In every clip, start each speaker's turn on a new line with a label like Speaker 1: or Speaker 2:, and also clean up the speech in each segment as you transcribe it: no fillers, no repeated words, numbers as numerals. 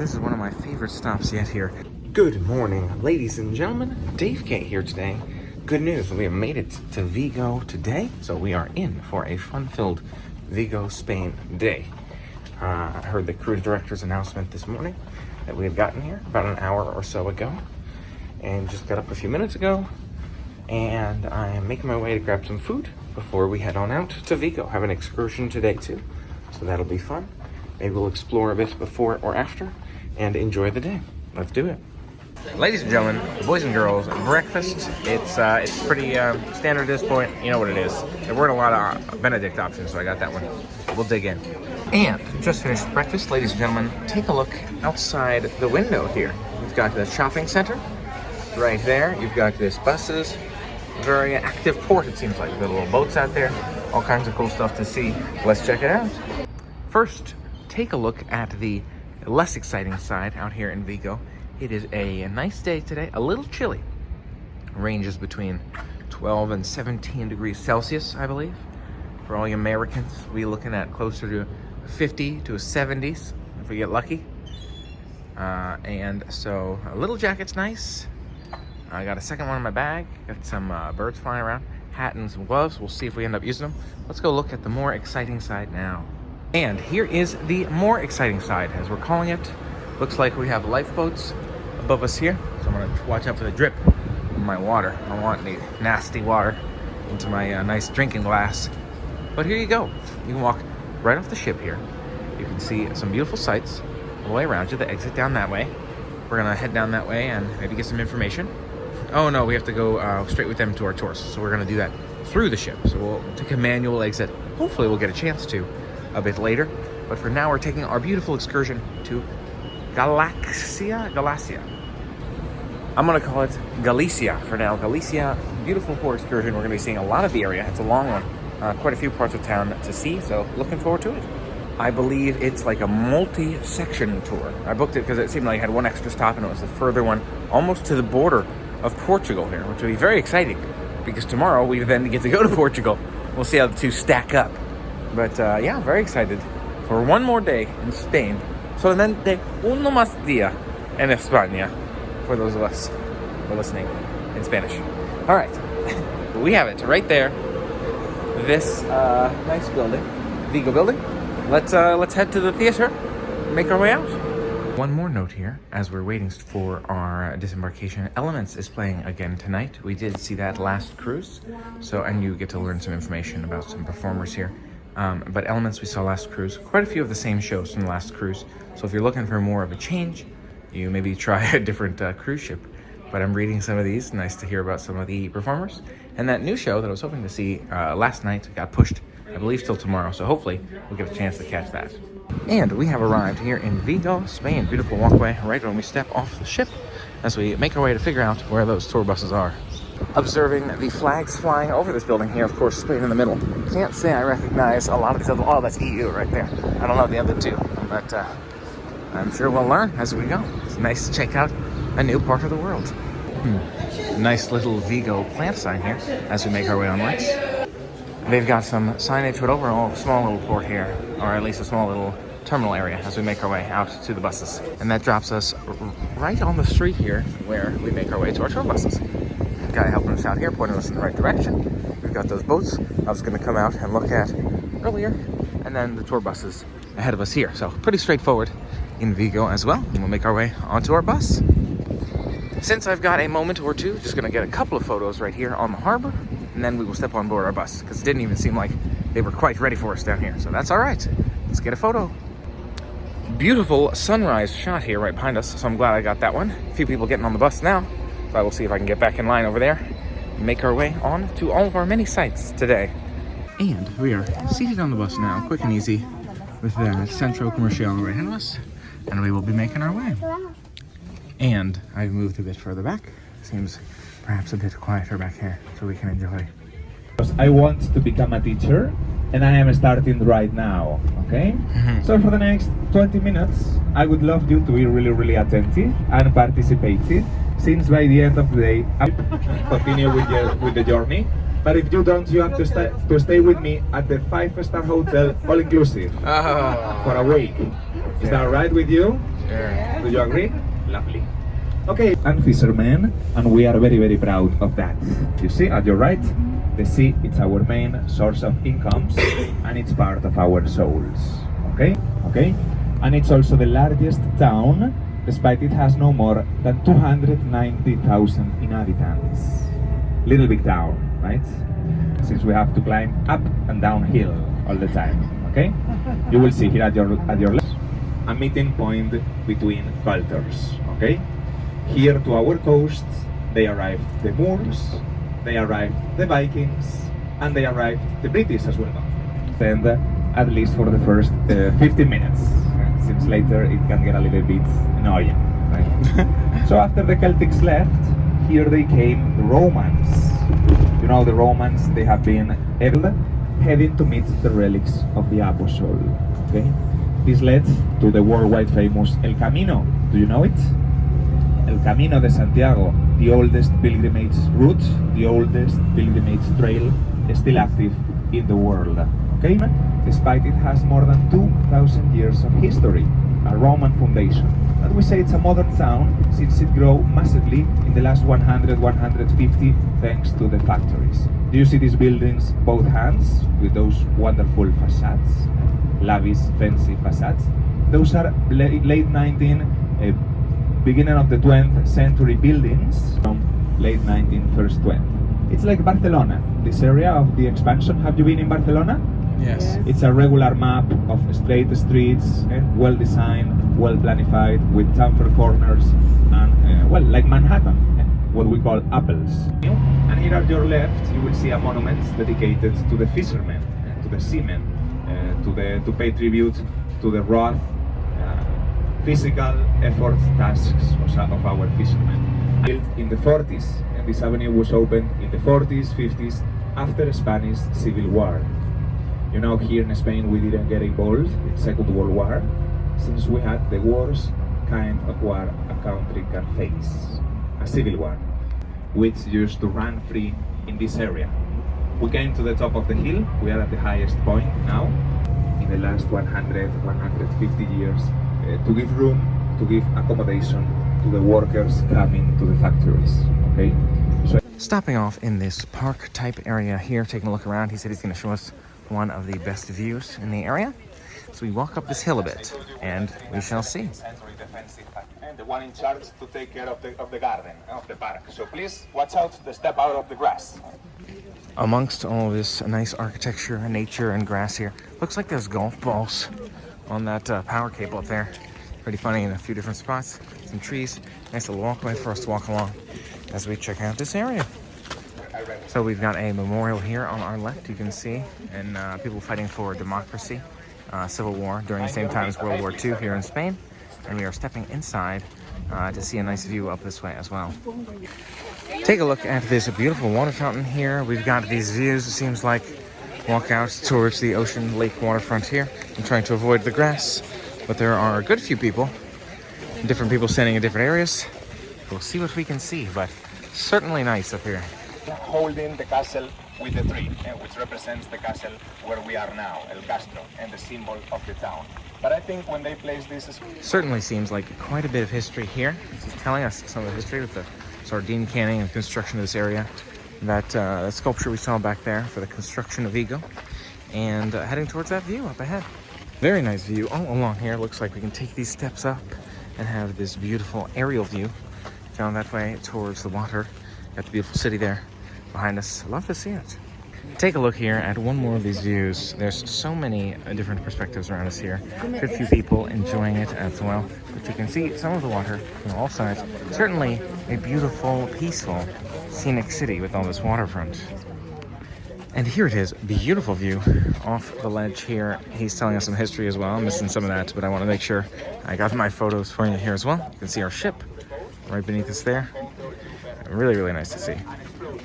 Speaker 1: This is one of my favorite stops yet here. Good morning, ladies and gentlemen. Dave K here today. Good news, we have made it to Vigo today, so we are in for a fun-filled Vigo, Spain day. I heard the cruise director's announcement this morning that we had gotten here about an hour or so ago, and just got up a few minutes ago, and I am making my way to grab some food before we head on out to Vigo. Have an excursion today too, so that'll be fun. Maybe we'll explore a bit before or after and enjoy the day. Let's do it. Ladies and gentlemen, boys and girls, breakfast. It's pretty standard at this point. You know what it is. There weren't a lot of Benedict options, so I got that one. We'll dig in. And just finished breakfast, ladies and gentlemen. Take a look outside the window here. We've got the shopping center right there. You've got this buses. Very active port, it seems like. There are little boats out there. All kinds of cool stuff to see. Let's check it out. First, take a look at the less exciting side out here in Vigo. It is a nice day today, a little chilly. Ranges between 12 and 17 degrees Celsius, I believe. For all you Americans, we're looking at closer to 50 to 70s if we get lucky. And so a little jacket's nice. I got a second one in my bag. Got some birds flying around. Hat and some gloves. We'll see if we end up using them. Let's go look at the more exciting side now. And here is the more exciting side, as we're calling it. Looks like we have lifeboats above us here. So I'm gonna watch out for the drip of my water. I don't want any nasty water into my nice drinking glass. But here you go. You can walk right off the ship here. You can see some beautiful sights all the way around you. The exit down that way. We're gonna head down that way and maybe get some information. Oh no, we have to go straight with them to our tours. So we're gonna do that through the ship. So we'll take a manual exit. Hopefully we'll get a chance to a bit later. But for now, we're taking our beautiful excursion to Galicia. I'm gonna call it Galicia for now. Galicia, beautiful port excursion. We're gonna be seeing a lot of the area. It's a long one. Quite a few parts of town to see, so looking forward to it. I believe it's like a multi-section tour. I booked it because it seemed like it had one extra stop, and it was the further one, almost to the border of Portugal here, which will be very exciting because tomorrow we then get to go to Portugal. We'll see how the two stack up. But yeah, very excited for one more day in Spain. Solamente uno más día en España, for those of us who are listening in Spanish. All right, we have it right there. This nice building, Vigo building. Let's head to the theater and make our way out. One more note here, as we're waiting for our disembarkation. Elements is playing again tonight. We did see that last cruise, and you get to learn some information about some performers here. But Elements we saw last cruise, quite a few of the same shows from the last cruise. So if you're looking for more of a change, you maybe try a different cruise ship. But I'm reading some of these, nice to hear about some of the performers. And that new show that I was hoping to see last night got pushed, I believe, till tomorrow. So hopefully we'll get a chance to catch that. And we have arrived here in Vigo, Spain. Beautiful walkway right when we step off the ship as we make our way to figure out where those tour buses are. Observing the flags flying over this building here, of course, Spain in the middle. Can't say I recognize a lot of these other, oh, that's EU right there. I don't know the other two, but I'm sure we'll learn as we go. It's nice to check out a new part of the world. Nice little Vigo plant sign here as we make our way onwards. They've got some signage put over a small little port here, or at least a small little terminal area as we make our way out to the buses. And that drops us right on the street here where we make our way to our tour buses. Guy helping us out here, pointing us in the right direction. We've got those boats I was going to come out and look at earlier, and then the tour buses ahead of us here. So pretty straightforward in Vigo as well. And we'll make our way onto our bus. Since I've got a moment or two, just going to get a couple of photos right here on the harbor, and then we will step on board our bus because it didn't even seem like they were quite ready for us down here. So that's all right. Let's get a photo. Beautiful sunrise shot here right behind us, so I'm glad I got that one. A few people getting on the bus now. So I will see if I can get back in line over there and make our way on to all of our many sites today. And we are seated on the bus now, quick and easy, with the Centro Comercial right ahead of us, and we will be making our way. And I've moved a bit further back. Seems perhaps a bit quieter back here, so we can enjoy.
Speaker 2: I want to become a teacher, and I am starting right now, okay? So for the next 20 minutes, I would love you to be really, really attentive and participative. Since by the end of the day, I'll continue with the journey. But if you don't, you have to stay with me at the 5-star hotel, all inclusive, for a week. Is that all right with you?
Speaker 1: Yeah.
Speaker 2: Do you agree? Lovely. Okay, and fishermen, and we are very, very proud of that. You see, at your right, the sea is our main source of incomes, and it's part of our souls. Okay? Okay? And it's also the largest town, despite it has no more than 290,000 inhabitants. Little big town, right? Since we have to climb up and downhill all the time. Okay? You will see here at your left a meeting point between cultures. Okay? Here to our coast, they arrived the Moors, they arrived the Vikings, and they arrived the British as well. And at least for the first 15 minutes, since later it can get a little bit annoying. Right? So after the Celtics left, here they came the Romans. You know, the Romans, they have been heading to meet the relics of the Apostle. Okay? This led to the worldwide famous El Camino. Do you know it? El Camino de Santiago, the oldest pilgrimage route, the oldest pilgrimage trail, is still active in the world. Okay? Despite it has more than 2,000 years of history, a Roman foundation. But we say it's a modern town since it grew massively in the last 150 thanks to the factories. Do you see these buildings, both hands, with those wonderful facades, lavish, fancy facades? Those are late 19th, beginning of the 20th century buildings from late 19th, first 20th. It's like Barcelona, this area of the expansion. Have you been in Barcelona?
Speaker 1: Yes.
Speaker 2: It's a regular map of straight streets, well designed, well planified, with chamfer corners, and well, like Manhattan, what we call apples. And here at your left, you will see a monument dedicated to the fishermen, to the seamen, to pay tribute to the rough physical effort tasks of our fishermen. Built in the 40s, and this avenue was opened in the 40s, 50s, after the Spanish Civil War. You know, here in Spain we didn't get involved in Second World War, since we had the worst kind of war a country can face, a civil war, which used to run free in this area. We came to the top of the hill, we are at the highest point now, in the last 100, 150 years, to give room, to give accommodation to the workers coming to the factories, okay? So
Speaker 1: Stopping off in this park type area here, taking a look around. He said he's going to show us one of the best views in the area. So we walk up this hill a bit and we shall see.
Speaker 2: And the one in charge to take care of the garden, of the park. So please watch out to step out of the grass.
Speaker 1: Amongst all this nice architecture, nature, and grass here, looks like there's golf balls on that power cable up there. Pretty funny in a few different spots. Some trees, nice little walkway for us to walk along as we check out this area. So we've got a memorial here on our left, you can see, and people fighting for democracy, civil war during the same time as World War II here in Spain. And we are stepping inside to see a nice view up this way as well. Take a look at this beautiful water fountain here. We've got these views, it seems like. Walk out towards the ocean lake waterfront here. I'm trying to avoid the grass, but there are a good few people, different people standing in different areas. We'll see what we can see, but certainly nice up here.
Speaker 2: Holding the castle with the tree, which represents the castle where we are now, El Castro, and the symbol of the town. But I think when they place this...
Speaker 1: Certainly seems like quite a bit of history here. This is telling us some of the history with the sardine canning and construction of this area. That sculpture we saw back there for the construction of Vigo. And heading towards that view up ahead. Very nice view all along here. Looks like we can take these steps up and have this beautiful aerial view down that way towards the water. Got the beautiful city there behind us. Love to see it. Take a look here at one more of these views. There's so many different perspectives around us here. Good few people enjoying it as well. But you can see some of the water from all sides. Certainly a beautiful, peaceful, scenic city with all this waterfront. And here it is, beautiful view off the ledge here. He's telling us some history as well. I'm missing some of that, but I want to make sure I got my photos for you here as well. You can see our ship right beneath us there. Really, really nice to see.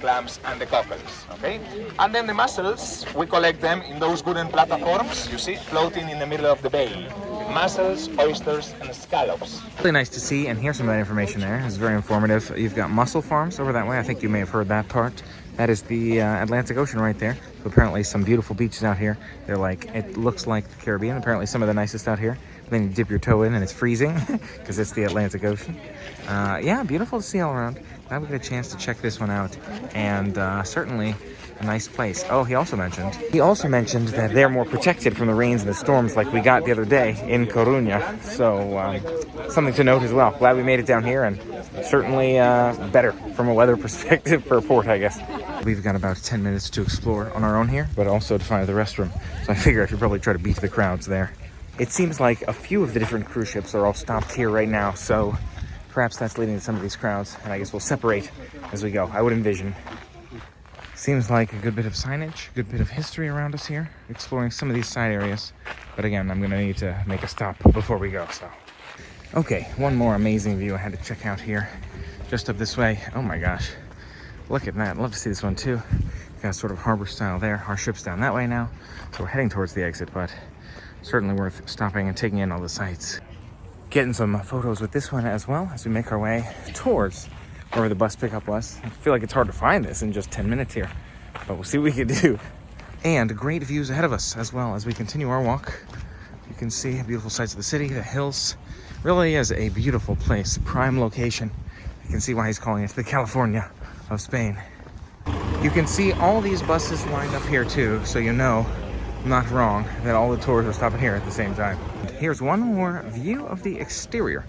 Speaker 2: Clams and the cockles, okay? And then the mussels, we collect them in those wooden platforms, you see, floating in the middle of the bay. Mussels, oysters, and scallops.
Speaker 1: Really nice to see and hear some of that information there. It's very informative. You've got mussel farms over that way. I think you may have heard that part. That is the Atlantic Ocean right there. So apparently some beautiful beaches out here. They're like, it looks like the Caribbean. Apparently some of the nicest out here. Then you dip your toe in and it's freezing because it's the Atlantic Ocean. Yeah, beautiful to see all around. Glad we got a chance to check this one out, and certainly a nice place. Oh, he also mentioned that they're more protected from the rains and the storms like we got the other day in Coruña. So something to note as well. Glad we made it down here, and certainly better from a weather perspective for a port, I guess. We've got about 10 minutes to explore on our own here, but also to find the restroom. So I figure I should probably try to beat the crowds there. It seems like a few of the different cruise ships are all stopped here right now, so perhaps that's leading to some of these crowds, and I guess we'll separate as we go, I would envision. Seems like a good bit of signage, good bit of history around us here, exploring some of these side areas. But again, I'm gonna need to make a stop before we go, so. Okay, one more amazing view I had to check out here, just up this way. Oh my gosh, look at that, love to see this one too. Got sort of harbor style there, our ship's down that way now, so we're heading towards the exit, but certainly worth stopping and taking in all the sights. Getting some photos with this one as well as we make our way towards where the bus pickup was. I feel like it's hard to find this in just 10 minutes here, but we'll see what we can do. And great views ahead of us as well as we continue our walk. You can see beautiful sights of the city, the hills. Really is a beautiful place, prime location. You can see why he's calling it the California of Spain. You can see all these buses lined up here too, so you know, I'm not wrong, that all the tours are stopping here at the same time. Here's one more view of the exterior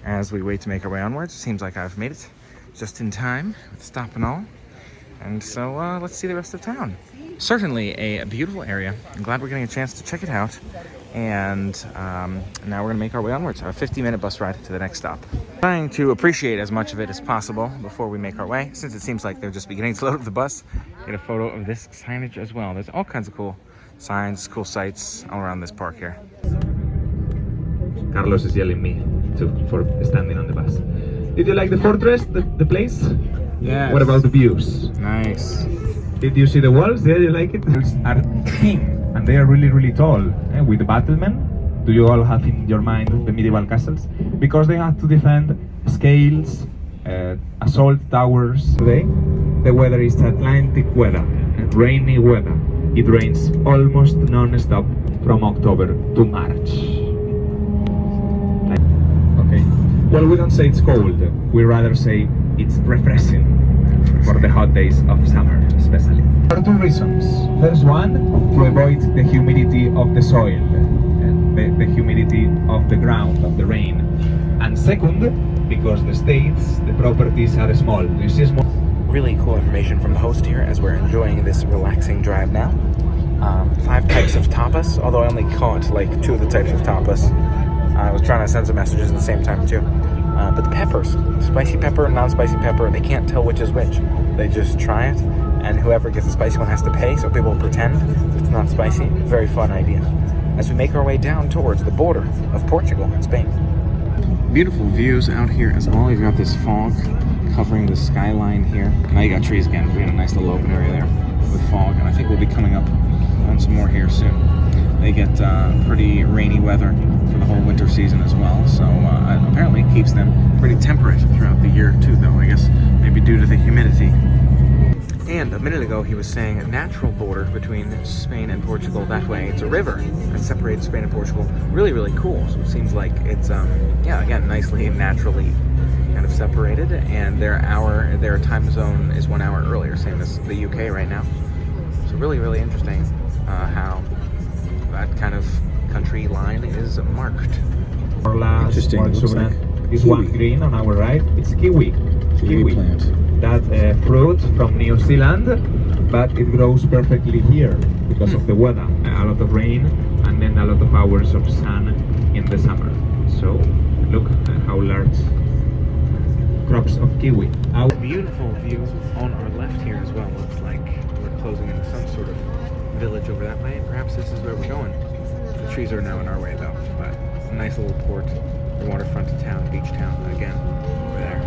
Speaker 1: as we wait to make our way onwards. It seems like I've made it just in time with stop and all. And so let's see the rest of town. Certainly a beautiful area. I'm glad we're getting a chance to check it out. And now we're gonna make our way onwards. Our 50-minute bus ride to the next stop. Trying to appreciate as much of it as possible before we make our way, since it seems like they're just beginning to load up the bus. Get a photo of this signage as well. There's all kinds of cool signs, cool sights all around this park here.
Speaker 2: Carlos is yelling me for standing on the bus. Did you like the fortress, the place?
Speaker 1: Yeah.
Speaker 2: What about the views?
Speaker 1: Nice.
Speaker 2: Did you see the walls? Did you like it? Walls are thin and they are really, really tall. With the battlement, do you all have in your mind the medieval castles? Because they have to defend scales, assault towers. Today, the weather is Atlantic weather, rainy weather. It rains almost non-stop from October to March. Okay. Well, we don't say it's cold. We rather say it's refreshing for the hot days of summer, especially. For two reasons. First one, to avoid the humidity of the soil, the humidity of the ground, of the rain. And second, because the properties are small. You see small.
Speaker 1: Really cool information from the host here as we're enjoying this relaxing drive now. 5 types of tapas, although I only caught like 2 of the types of tapas. I was trying to send some messages at the same time too. But the peppers, spicy pepper, non-spicy pepper, they can't tell which is which. They just try it, and whoever gets the spicy one has to pay, so people pretend it's not spicy. Very fun idea. As we make our way down towards the border of Portugal and Spain. Beautiful views out here as well. You've got this fog covering the skyline here. Now you got trees again. We got a nice little open area there with fog, and I think we'll be coming up on some more here soon. They get pretty rainy weather for the whole winter season as well, so apparently it keeps them pretty temperate throughout the year too, though, I guess maybe due to the humidity. And a minute ago he was saying a natural border between Spain and Portugal that way. It's a river that separates Spain and Portugal. Really, really cool. So it seems like it's, yeah, again, nicely and naturally kind of separated, and their time zone is 1 hour earlier, same as the UK right now. So really, really interesting how that kind of country line is marked.
Speaker 2: Interesting. This one green on our right, it's kiwi. Kiwi
Speaker 1: plant.
Speaker 2: That fruit from New Zealand, but it grows perfectly here because of the weather. A lot of rain and then a lot of hours of sun in the summer. So look at how large crops of kiwi.
Speaker 1: Beautiful view on our left here as well. Looks like we're closing into some sort of village over that way. Perhaps this is where we're going. The trees are now in our way though, but a nice little port, the waterfront town, beach town again over there.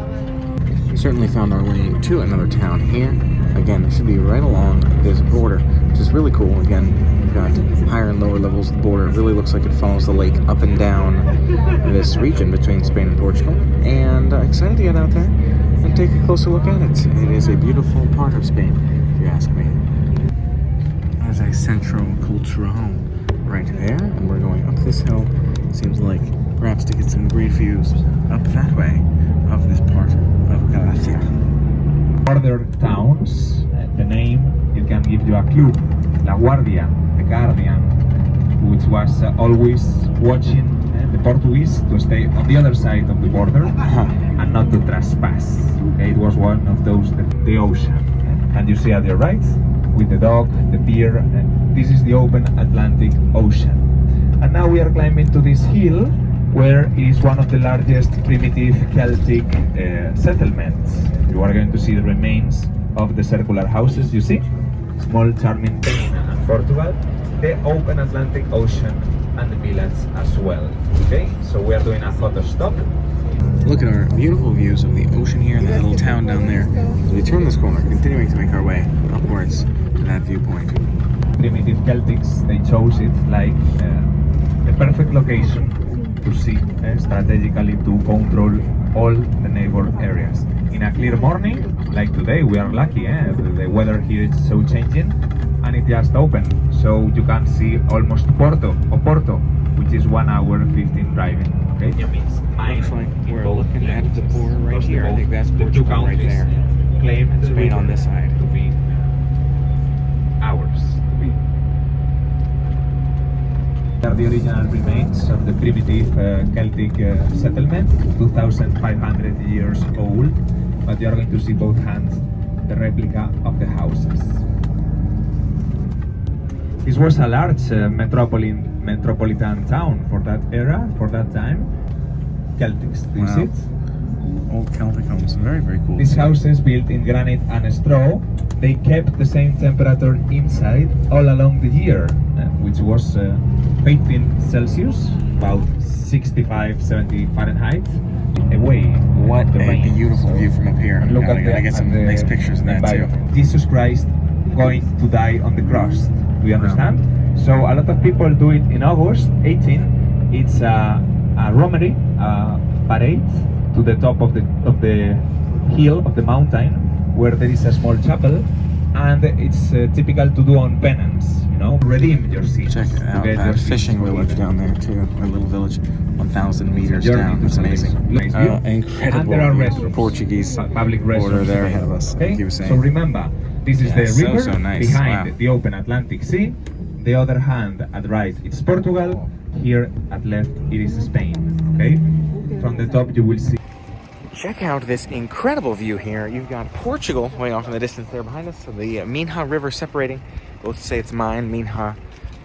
Speaker 1: We certainly found our way to another town here. Again, it should be right along this border, which is really cool. Again, we've got higher and lower levels of the border. It really looks like it follows the lake up and down this region between Spain and Portugal. And excited to get out there and take a closer look at it. It is a beautiful part of Spain, if you ask me. There's a Centro Cultural right there, and we're going up this hill seems like, perhaps to get some great views up that way of this part of Galicia.
Speaker 2: Border towns, the name, it can give you a clue. La Guardia, the Guardian, which was always watching the Portuguese to stay on the other side of the border and not to trespass. Okay, it was one of those, the ocean. And you see at your right, with the dog, the pier, this is the open Atlantic Ocean. And now we are climbing to this hill where it is one of the largest primitive Celtic settlements. You are going to see the remains of the circular houses, you see? Small charming Spain and Portugal, the open Atlantic Ocean and the village as well. Okay, so we are doing a photo stop.
Speaker 1: Look at our beautiful views of the ocean here and that little town down there. As we turn this corner, continuing to make our way upwards to that viewpoint.
Speaker 2: Primitive Celtics, they chose it like the perfect location to see strategically to control all the neighbor areas. In a clear morning, like today, we are lucky. The weather here is so changing, and it just opened, so you can see almost Porto, which is 1 hour 15 driving. Okay, it means
Speaker 1: looks like we're looking at the border right here. I think that's Portugal right there.
Speaker 2: Claim
Speaker 1: Spain on this side.
Speaker 2: To be ours. Are the original remains of the primitive Celtic settlement, 2,500 years old, but you are going to see both hands the replica of the houses. This was a large metropolitan town for that era, for that time. Celtics, do you see it?
Speaker 1: Old Celtic homes, very, very cool.
Speaker 2: These houses built in granite and straw, they kept the same temperature inside all along the year, which was 18 Celsius, about 65, 70 Fahrenheit, away.
Speaker 1: What
Speaker 2: the
Speaker 1: a
Speaker 2: rain.
Speaker 1: beautiful view from up here.
Speaker 2: And look
Speaker 1: I gotta get some nice pictures of that too.
Speaker 2: Jesus Christ going to die on the cross. Do you understand? So a lot of people do it in August 18. It's a romery, parade to the top of the hill of the mountain, where there is a small chapel, and it's typical to do on penance, you know, redeem your sins.
Speaker 1: Check it out, that fishing village down there too, a little village 1,000 meters down. It's amazing. Incredible.
Speaker 2: And there are restrooms,
Speaker 1: Portuguese
Speaker 2: public
Speaker 1: border
Speaker 2: restrooms
Speaker 1: there ahead of us.
Speaker 2: Okay?
Speaker 1: Like you were saying.
Speaker 2: So remember, this is the river
Speaker 1: so nice.
Speaker 2: behind the open Atlantic Sea. The other hand at right it's Portugal. Here at left it is Spain. Okay, from the top you will see.
Speaker 1: Check out this incredible view here. You've got Portugal way off in the distance there behind us. So the Minha River separating. Both say it's mine, Minha,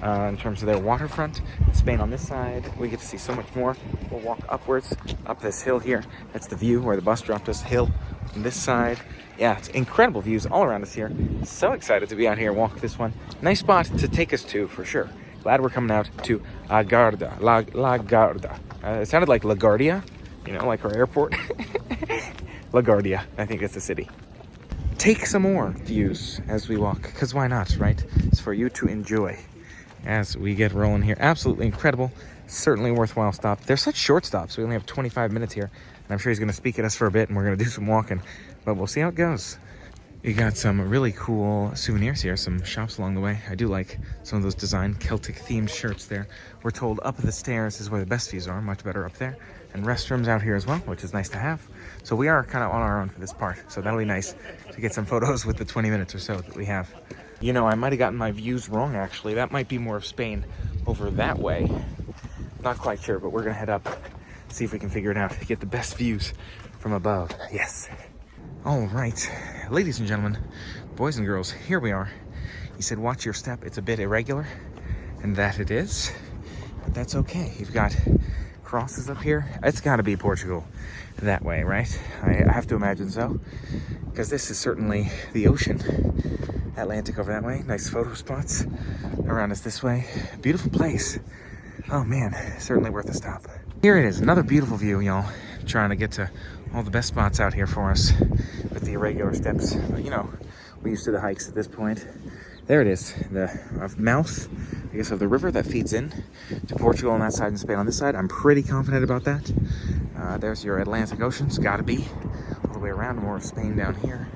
Speaker 1: in terms of their waterfront. Spain on this side. We get to see so much more. We'll walk upwards, up this hill here. That's the view where the bus dropped us. Hill on this side. Yeah, it's incredible views all around us here. So excited to be out here and walk this one. Nice spot to take us to, for sure. Glad we're coming out to Guardia. La Guardia. It sounded like La Guardia, you know, like our airport. La Guardia, I think it's the city. Take some more views as we walk, because why not, right? It's for you to enjoy as we get rolling here. Absolutely incredible. Certainly worthwhile stop. They're such short stops. We only have 25 minutes here, and I'm sure he's going to speak at us for a bit, and we're going to do some walking, but we'll see how it goes. You got some really cool souvenirs here, some shops along the way. I do like some of those design Celtic themed shirts there. We're told up the stairs is where the best views are, much better up there. And restrooms out here as well, which is nice to have. So we are kind of on our own for this part. So that'll be nice to get some photos with the 20 minutes or so that we have. You know, I might have gotten my views wrong actually. That might be more of Spain over that way. Not quite sure, but we're gonna head up, see if we can figure it out, get the best views from above. Yes. All right, ladies and gentlemen, boys and girls, here we are. He said, watch your step. It's a bit irregular, and that it is, but that's okay. You've got crosses up here. It's got to be Portugal that way, right? I have to imagine so, because this is certainly the ocean. Atlantic over that way. Nice photo spots around us this way. Beautiful place. Oh man, certainly worth a stop. Here it is, another beautiful view, y'all. Trying to get to all the best spots out here for us with the irregular steps. But, you know, we're used to the hikes at this point. There it is, the mouth, I guess, of the river that feeds in to Portugal on that side and Spain on this side. I'm pretty confident about that. There's your Atlantic Ocean. It's got to be all the way around, more of Spain down here.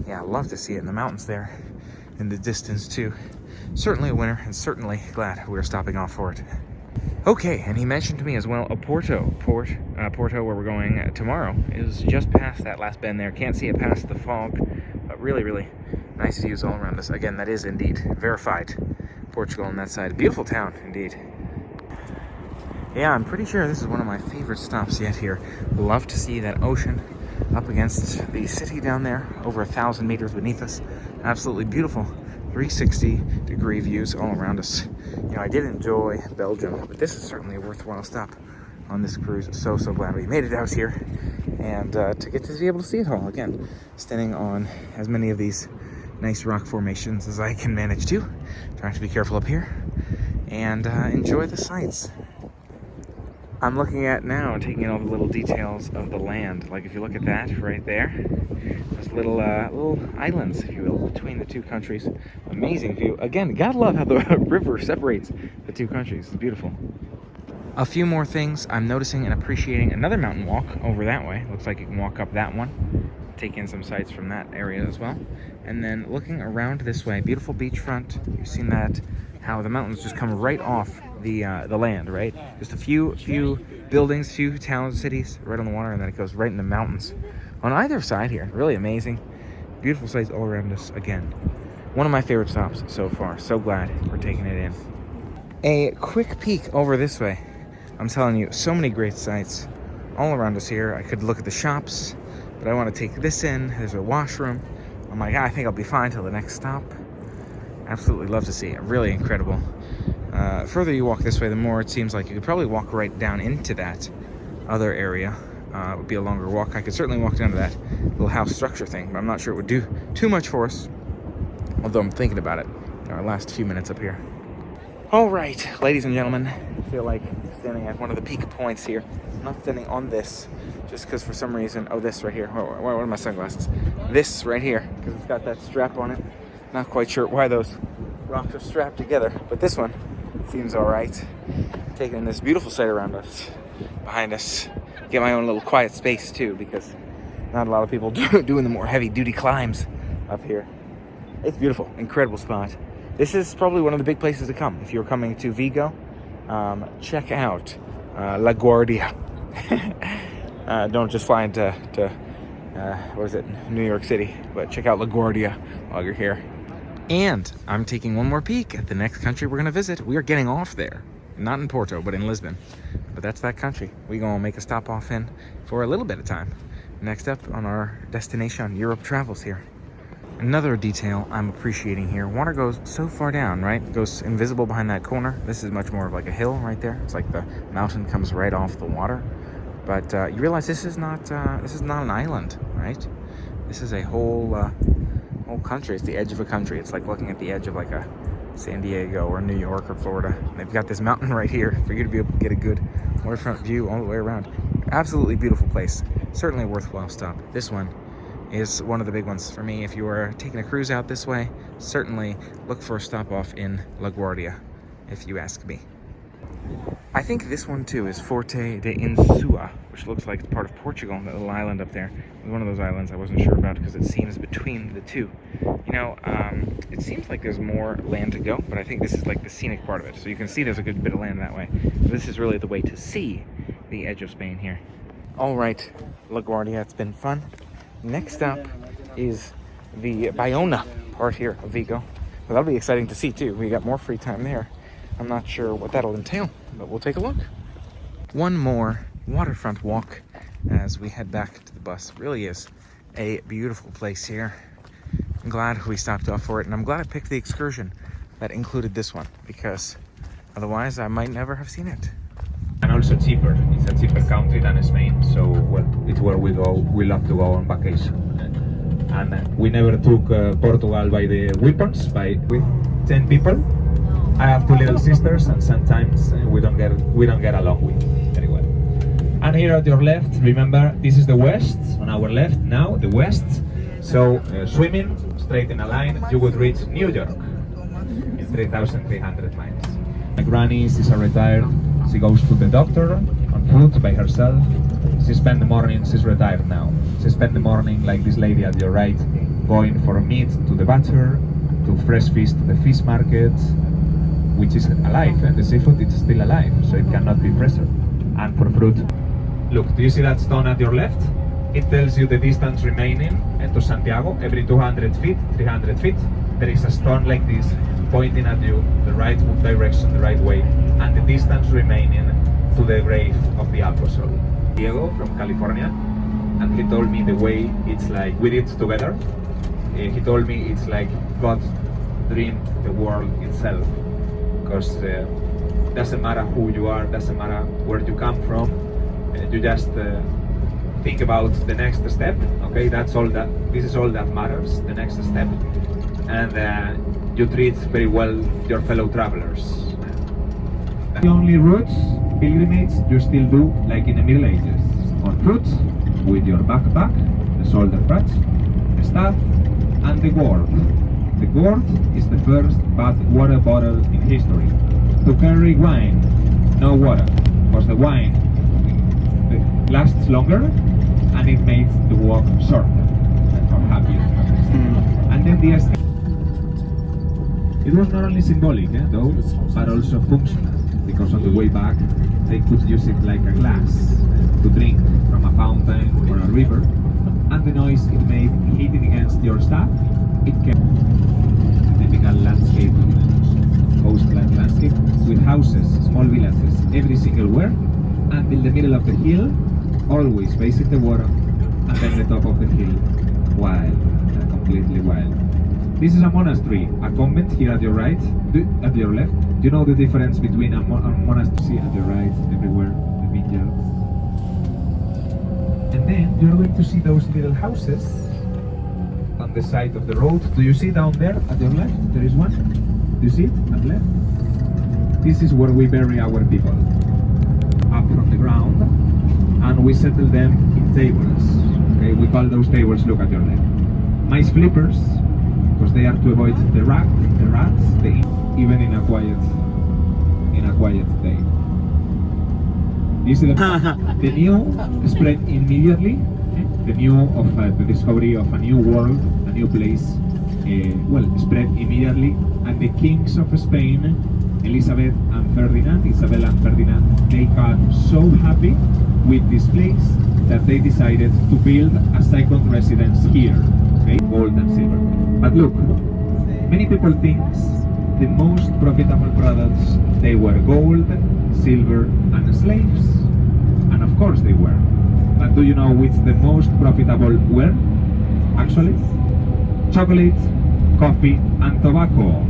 Speaker 1: Yeah, I love to see it in the mountains there in the distance too. Certainly a winner, and certainly glad we're stopping off for it. Okay, and he mentioned to me as well, Porto, where we're going tomorrow, is just past that last bend there. Can't see it past the fog, but really, really nice views all around us. Again, that is indeed verified Portugal on that side. Beautiful town, indeed. Yeah, I'm pretty sure this is one of my favorite stops yet here. Love to see that ocean up against the city down there, over 1,000 meters beneath us. Absolutely beautiful 360-degree views all around us. You know, I did enjoy Belgium, but this is certainly a worthwhile stop on this cruise. So glad we made it out here, and to get to be able to see it all. Again, standing on as many of these nice rock formations as I can manage to. Trying to be careful up here and enjoy the sights. I'm looking at now, taking in all the little details of the land. Like if you look at that right there, those little islands, if you will, between the two countries. Amazing view. Again, gotta love how the river separates the two countries. It's beautiful. A few more things I'm noticing and appreciating. Another mountain walk over that way. Looks like you can walk up that one. Take in some sights from that area as well. And then looking around this way, beautiful beachfront. You've seen that, how the mountains just come right off the land, right? Just a few buildings, few towns, cities right on the water, and then it goes right in the mountains on either side here. Really amazing. Beautiful sights all around us. Again, one of my favorite stops so far. So glad we're taking it in. A quick peek over this way. I'm telling you, so many great sights all around us here. I could look at the shops, but I want to take this in. There's a washroom. I'm like, I think I'll be fine till the next stop. Absolutely love to see it. Really incredible. Further you walk this way, the more it seems like you could probably walk right down into that other area. It would be a longer walk. I could certainly walk down to that little house structure thing, but I'm not sure it would do too much for us. Although I'm thinking about it in our last few minutes up here. All right, ladies and gentlemen, I feel like standing at one of the peak points here. I'm not standing on this, just because for some reason, this right here. What are my sunglasses? This right here, because it's got that strap on it. Not quite sure why those rocks are strapped together, but this one seems all right. Taking in this beautiful sight around us, behind us. Get my own little quiet space too, because not a lot of people doing the more heavy-duty climbs up here. It's beautiful, incredible spot. This is probably one of the big places to come if you're coming to Vigo. Check out La Guardia. Don't just fly into New York City, but check out La Guardia while you're here. And I'm taking one more peek at the next country we're going to visit. We are getting off there. Not in Porto, but in Lisbon. But that's that country. We're going to make a stop off in for a little bit of time. Next up on our destination, Europe travels here. Another detail I'm appreciating here. Water goes so far down, right? It goes invisible behind that corner. This is much more of like a hill right there. It's like the mountain comes right off the water. But you realize this is not an island, right? This is a whole country. It's the edge of a country. It's like looking at the edge of like a San Diego or New York or Florida. And they've got this mountain right here for you to be able to get a good waterfront view all the way around. Absolutely beautiful place. Certainly a worthwhile stop. This one is one of the big ones for me. If you are taking a cruise out this way, certainly look for a stop off in La Guardia, if you ask me. I think this one too is Forte de Insua, which looks like it's part of Portugal, that little island up there. It was one of those islands I wasn't sure about because it seems between the two. You know, it seems like there's more land to go, but I think this is like the scenic part of it. So you can see there's a good bit of land that way. This is really the way to see the edge of Spain here. All right, La Guardia, it's been fun. Next up is the Baiona part here of Vigo. Well, that'll be exciting to see too. We got more free time there. I'm not sure what that'll entail, but we'll take a look. One more waterfront walk as we head back to the bus. Really is a beautiful place here. I'm glad we stopped off for it, and I'm glad I picked the excursion that included this one, because otherwise I might never have seen it.
Speaker 2: And also cheaper. It's a cheaper country than Spain, so well, it's where we love to go on vacation. And we never took Portugal by the weapons, with 10 people. I have 2 little sisters, and sometimes we don't get along with very well. And here at your left, remember, this is the west. On our left now, the west. So swimming straight in a line, you would reach New York in 3,300 miles. My granny is retired. She goes to the doctor on foot by herself. She spent the morning, she's retired now. She spent the morning like this lady at your right, going for meat to the butcher, to fresh fish to the fish market, which is alive. The seafood is still alive, so it cannot be fresher. And for fruit, look, do you see that stone at your left? It tells you the distance remaining to Santiago. Every 200 feet, 300 feet, there is a stone like this pointing at you the right direction, the right way, and the distance remaining to the grave of the apostle. Diego from California, and he told me the way it's like we did together. He told me it's like God dreamed the world itself, because doesn't matter who you are, doesn't matter where you come from, you just think about the next step. Okay, that's all that. This is all that matters. The next step, and you treat very well your fellow travelers. The only routes, pilgrimage, you still do like in the Middle Ages, on foot, with your backpack, the shoulder crutch, the staff, and the gourd. The gourd is the first water bottle in history to carry wine, no water, because the wine lasts longer and it makes the walk shorter or happier. And then the it was not only symbolic, though, but also functional, because on the way back they could use it like a glass to drink from a fountain or a river, and the noise it made hitting against your staff, it kept the typical landscape, coastline landscape, with houses, small villages, every single where, until the middle of the hill, always facing the water, and then the top of the hill, wild, completely wild. This is a monastery, a convent here at your right, at your left. Do you know the difference between a monastery at your right, everywhere, the vineyards? And then you're going to see those little houses on the side of the road. Do you see down there at your left? There is one. Do you see it at left? This is where we bury our people, up from the ground, and we settle them in tables. Okay, we call those tables, look at your left, mice flippers, because they are to avoid the rats, even in a quiet day. You see the new spread immediately. The new of the discovery of a new world, a new place, spread immediately, and the kings of Spain, Isabel and Ferdinand, they got so happy with this place that they decided to build a second residence here, okay, gold and silver. But look, many people think the most profitable products, they were gold, silver, and slaves, and of course they were. But do you know which the most profitable were? Actually, chocolate, coffee, and tobacco.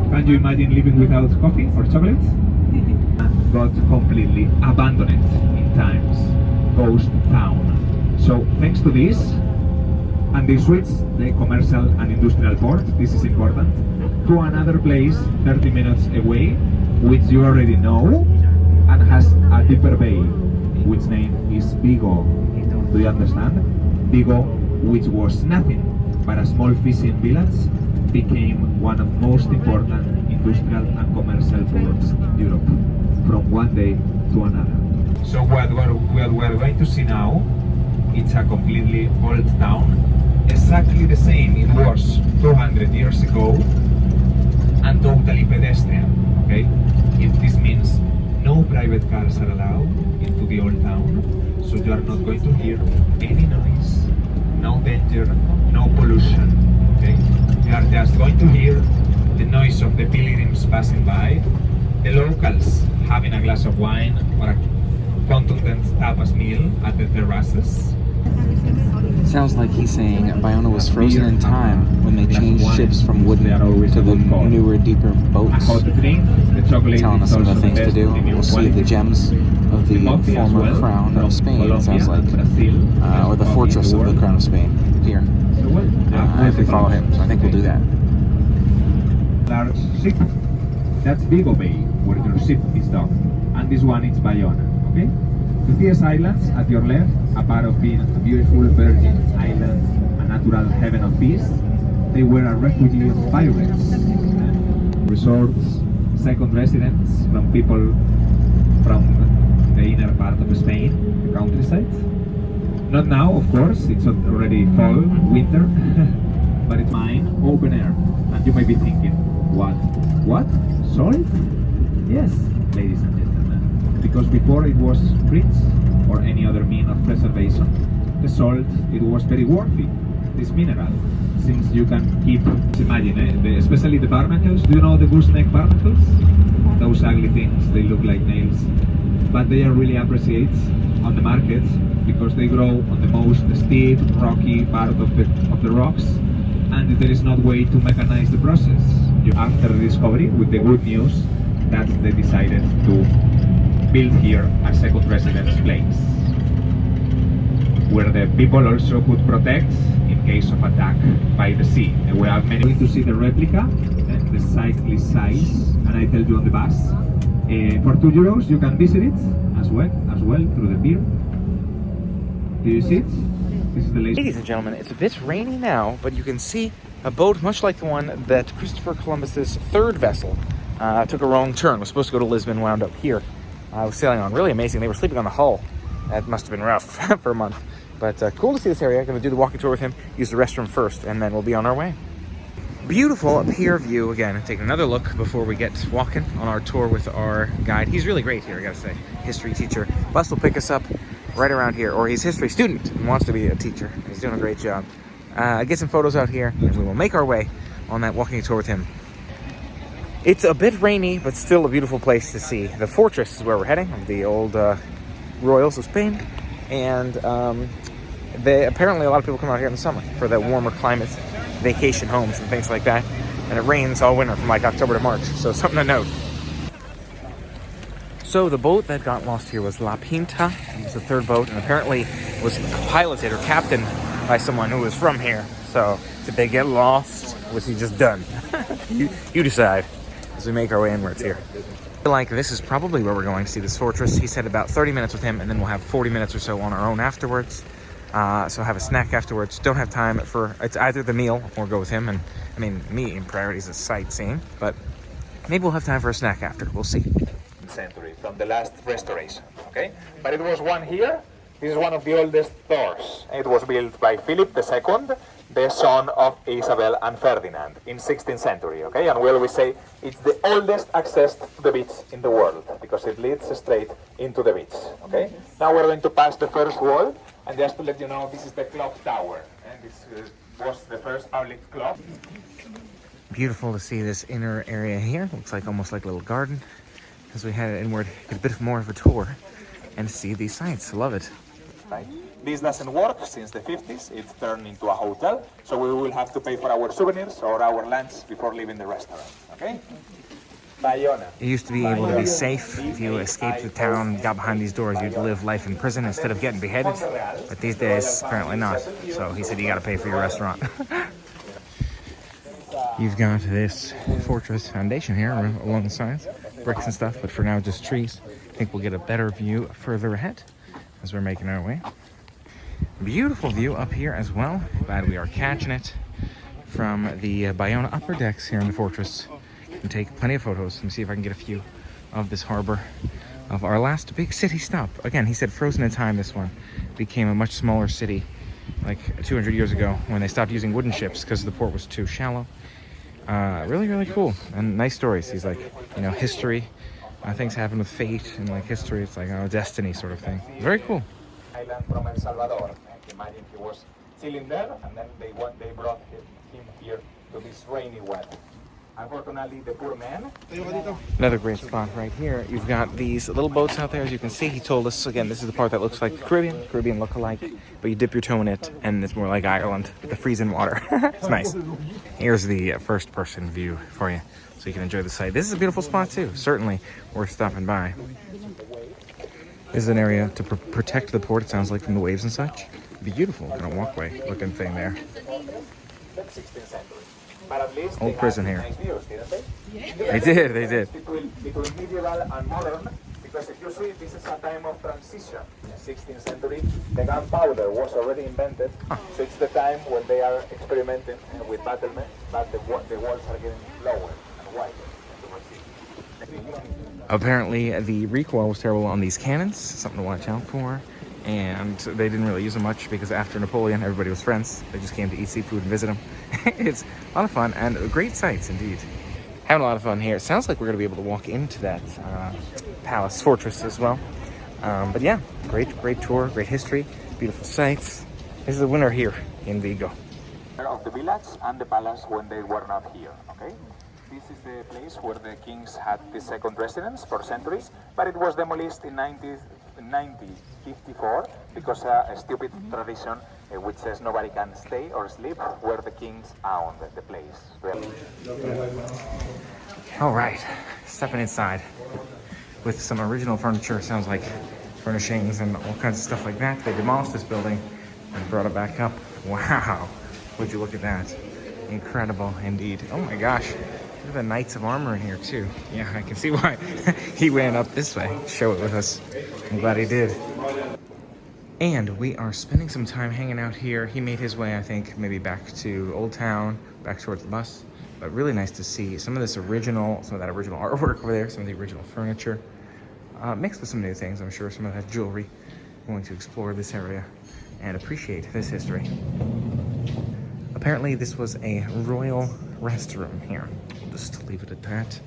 Speaker 2: Can you imagine living without coffee or chocolate? And got completely abandoned in times, ghost town. So thanks to this, and they switched the commercial and industrial port, this is important, to another place 30 minutes away, which you already know, and has a deeper bay, which name is Vigo. Do you understand? Vigo, which was nothing but a small fishing village, became one of the most important industrial and commercial ports in Europe, from one day to another. So what we're going to see now, it's a completely old town, exactly the same it was 200 years ago, and totally pedestrian, okay? This means no private cars are allowed into the old town, so you are not going to hear any noise, no danger, no pollution, okay? You are just going to hear the noise of the pilgrims passing by, the locals having a glass of wine or a contundent tapas meal at the terraces.
Speaker 3: Sounds like he's saying Baiona was frozen in time when they changed ships from wooden to the newer, deeper boats. Telling us some of the things to do. We'll see the gems of the former crown of Spain, it sounds like. Or the fortress of the crown of Spain, here. If we follow him, so I think we'll do that.
Speaker 2: Large ship, that's Vigo Bay, where your ship is docked. And this one is Baiona, okay? The Theas Islands at your left, apart of being a beautiful virgin island, a natural heaven of peace, they were a refugee of pirates. Resorts, second residence from people from the inner part of Spain, the countryside. Not now, of course, it's already fall, winter, but it's mine, open air. And you may be thinking, what? What? Salt? Yes, ladies and gentlemen. Because before it was grits or any other mean of preservation, the salt, it was very worthy, this mineral. Since you can keep, imagine, especially the barnacles. Do you know the gooseneck barnacles? Those ugly things, they look like nails. But they are really appreciated on the market because they grow on the most steep, rocky part of the rocks, and there is no way to mechanize the process. After the discovery, with the good news that they decided to build here a second residence place, where the people also could protect in case of attack by the sea. And we are going to see the replica, the cyclist size, and I tell you on the bus. For €2 you can visit it as well through the pier. Do you see it? This is the
Speaker 1: Ladies and gentlemen, it's a bit rainy now, but you can see a boat much like the one that Christopher Columbus's third vessel took a wrong turn. Was supposed to go to Lisbon, wound up here. Was sailing on. Really amazing. They were sleeping on the hull. That must have been rough for a month. But cool to see this area. I'm going to do the walking tour with him, use the restroom first, and then we'll be on our way. Beautiful pier view again. Taking another look before we get walking on our tour with our guide. He's really great here, I gotta say. History teacher. Bus will pick us up right around here, or he's a history student and wants to be a teacher. He's doing a great job. Get some photos out here, and we will make our way on that walking tour with him. It's a bit rainy, but still a beautiful place to see. The fortress is where we're heading, of the old royals of Spain, and apparently a lot of people come out here in the summer for the warmer climate, vacation homes and things like that. And it rains all winter from like October to March, so something to note. So the boat that got lost here was La Pinta. It was the third boat, and apparently was piloted or captained by someone who was from here. So did they get lost? Was he just done? you decide as we make our way inwards here. I feel like this is probably where we're going to see this fortress. He said about 30 minutes with him, and then we'll have 40 minutes or so on our own afterwards. So have a snack afterwards. Don't have time for, it's either the meal or go with him. And I mean, me in priorities is sightseeing, but maybe we'll have time for a snack after. We'll see.
Speaker 2: Century from the last restoration, okay? But it was one here. This is one of the oldest doors. It was built by Philip II, the son of Isabel and Ferdinand, in 16th century, okay? And we always say it's the oldest access to the beach in the world because it leads straight into the beach, okay? Now we're going to pass the first wall, and just to let you know, this is the clock tower, and this was the first public clock.
Speaker 1: Beautiful to see this inner area here. Looks like almost like a little garden. As we head inward, get a bit more of a tour and see these sights. Love it.
Speaker 2: Right. This doesn't work since the 50s. It's turned into a hotel, so we will have to pay for our souvenirs or our lunch before leaving the restaurant. Okay? Baiona.
Speaker 1: You used to be able to be safe. If you escaped the town, got behind these doors, you'd live life in prison instead of getting beheaded. But these days, apparently not. So he said you got to pay for your restaurant. You've got this fortress foundation here along the sides, bricks and stuff, but for now just trees. I think we'll get a better view further ahead as we're making our way. Beautiful view up here as well. Glad we are catching it from the Baiona upper decks here in the fortress. And take plenty of photos. Let me see if I can get a few of this harbor of our last big city stop. Again, he said frozen in time, this one became a much smaller city like 200 years ago when they stopped using wooden ships because the port was too shallow. Really, really cool and nice stories. He's like, you know, history, things happen with fate and like history. It's like destiny sort of thing. Very cool.
Speaker 2: Island from El Salvador. Imagine he was chilling there, and then they brought him here to this rainy weather. Unfortunately, the poor man.
Speaker 1: Another great spot right here. You've got these little boats out there, as you can see. He told us, again, this is the part that looks like the Caribbean look-alike, but you dip your toe in it, and it's more like Ireland, with the freezing water. It's nice. Here's the first-person view for you, so you can enjoy the sight. This is a beautiful spot, too. Certainly worth stopping by. This is an area to protect the port, it sounds like, from the waves and such. Beautiful kind of walkway-looking thing there.
Speaker 2: But at least
Speaker 1: old prison here.
Speaker 2: Nice views, didn't they?
Speaker 1: They did.
Speaker 2: Between medieval and modern, because if you see, this is a time of transition. In the 16th century, the gunpowder was already invented, so it's the time when they are experimenting with battlement, but the walls are getting lower and wider.
Speaker 1: Apparently, the recoil was terrible on these cannons, something to watch out for. And they didn't really use them much because after Napoleon, everybody was friends. They just came to eat seafood and visit him. It's a lot of fun and great sights indeed. Having a lot of fun here. It sounds like we're going to be able to walk into that palace fortress as well. But yeah, great tour, great history, beautiful sights. This is the winner here in Vigo.
Speaker 2: Of the village and the palace when they were not here, okay? This is the place where the kings had the second residence for centuries, but it was demolished in 1954 because a stupid tradition which says nobody can stay or sleep where the kings owned the place.
Speaker 1: All right, stepping inside with some original furniture. Sounds like furnishings and all kinds of stuff like that. They demolished this building and brought it back up. Wow, would you look at that? Incredible indeed. Oh my gosh, look at the Knights of Armor in here too. Yeah, I can see why he ran up this way. Show it with us. I'm glad he did. And we are spending some time hanging out here. He made his way, I think, maybe back to Old Town, back towards the bus. But really nice to see some of that original artwork over there, some of the original furniture, mixed with some new things. I'm sure some of that jewelry. I'm going to explore this area and appreciate this history. Apparently this was a royal restroom here. We'll just leave it at that.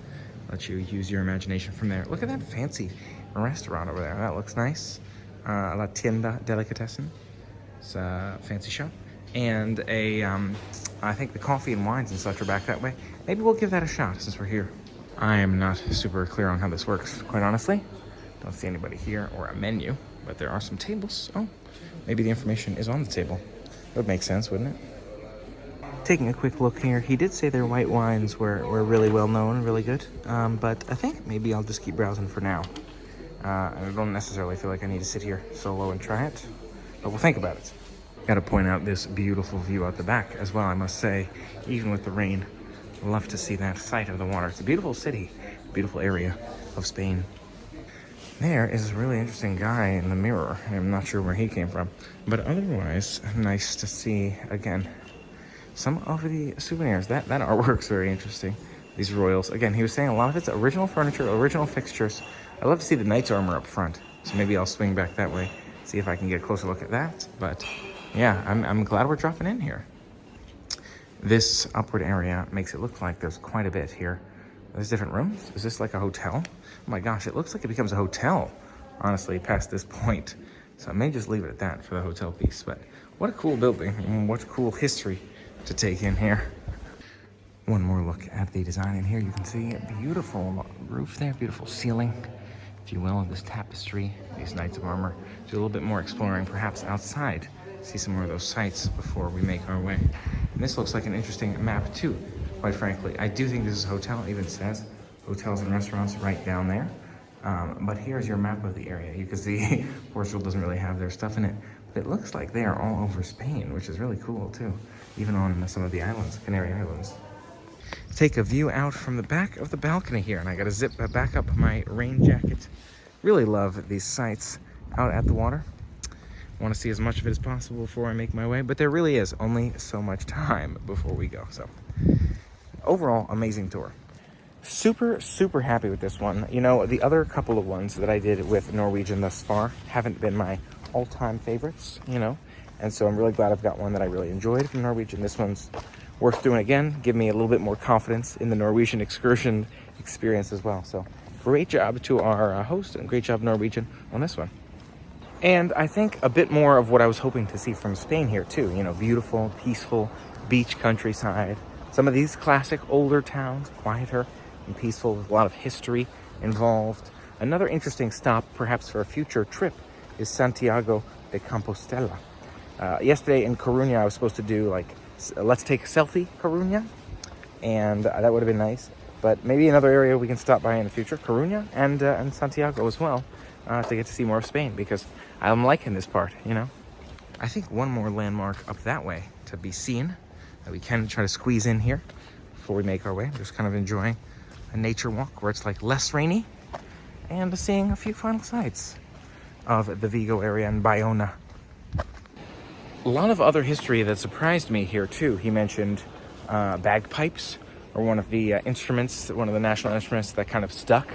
Speaker 1: Let you use your imagination from there. Look at that fancy restaurant over there. That looks nice. La Tienda Delicatessen. It's a fancy shop. And I think the coffee and wines and such are back that way. Maybe we'll give that a shot since we're here. I am not super clear on how this works, quite honestly. Don't see anybody here or a menu, but there are some tables. Oh, maybe the information is on the table. That would make sense, wouldn't it? Taking a quick look here, he did say their white wines were really well known, really good. But I think maybe I'll just keep browsing for now. I don't necessarily feel like I need to sit here solo and try it, but we'll think about it. Got to point out this beautiful view out the back as well, I must say. Even with the rain, I love to see that sight of the water. It's a beautiful city, beautiful area of Spain. There is a really interesting guy in the mirror. I'm not sure where he came from, but otherwise, nice to see, again, some of the souvenirs. That artwork's very interesting. These royals. Again, he was saying a lot of it's original furniture, original fixtures. I love to see the knight's armor up front, so maybe I'll swing back that way, see if I can get a closer look at that. But yeah, I'm glad we're dropping in here. This upward area makes it look like there's quite a bit here. There's different rooms. Is this like a hotel? Oh my gosh, it looks like it becomes a hotel, honestly, past this point. So I may just leave it at that for the hotel piece. But what a cool building, and what cool history to take in here. One more look at the design in here. You can see a beautiful roof there, beautiful ceiling, if you will, of this tapestry, these Knights of Armor. Do a little bit more exploring, perhaps outside. See some more of those sights before we make our way. And this looks like an interesting map too, quite frankly. I do think this is a hotel. It even says hotels and restaurants right down there. But here's your map of the area. You can see Portugal doesn't really have their stuff in it, but it looks like they are all over Spain, which is really cool too, even on some of the islands, Canary Islands. Take a view out from the back of the balcony here, and I gotta zip back up my rain jacket. Really love these sights out at the water. Want to see as much of it as possible before I make my way, but there really is only so much time before we go. So overall, amazing tour. Super happy with this one. You know, the other couple of ones that I did with Norwegian thus far haven't been my all-time favorites, you know, and so I'm really glad I've got one that I really enjoyed from Norwegian. This one's worth doing again, give me a little bit more confidence in the Norwegian excursion experience as well. So great job to our host, and great job Norwegian on this one. And I think a bit more of what I was hoping to see from Spain here too. You know, beautiful, peaceful beach countryside. Some of these classic older towns, quieter and peaceful, with a lot of history involved. Another interesting stop, perhaps for a future trip, is Santiago de Compostela. Yesterday in Coruña, I was supposed to do like, let's take a selfie Coruña, and that would have been nice. But maybe another area we can stop by in the future, Coruña and Santiago as well, to get to see more of Spain, because I'm liking this part, you know. I think one more landmark up that way to be seen that we can try to squeeze in here before we make our way. Just kind of enjoying a nature walk where it's like less rainy, and seeing a few final sights of the Vigo area and Baiona. A lot of other history that surprised me here too. He mentioned bagpipes, or one of the instruments, one of the national instruments that kind of stuck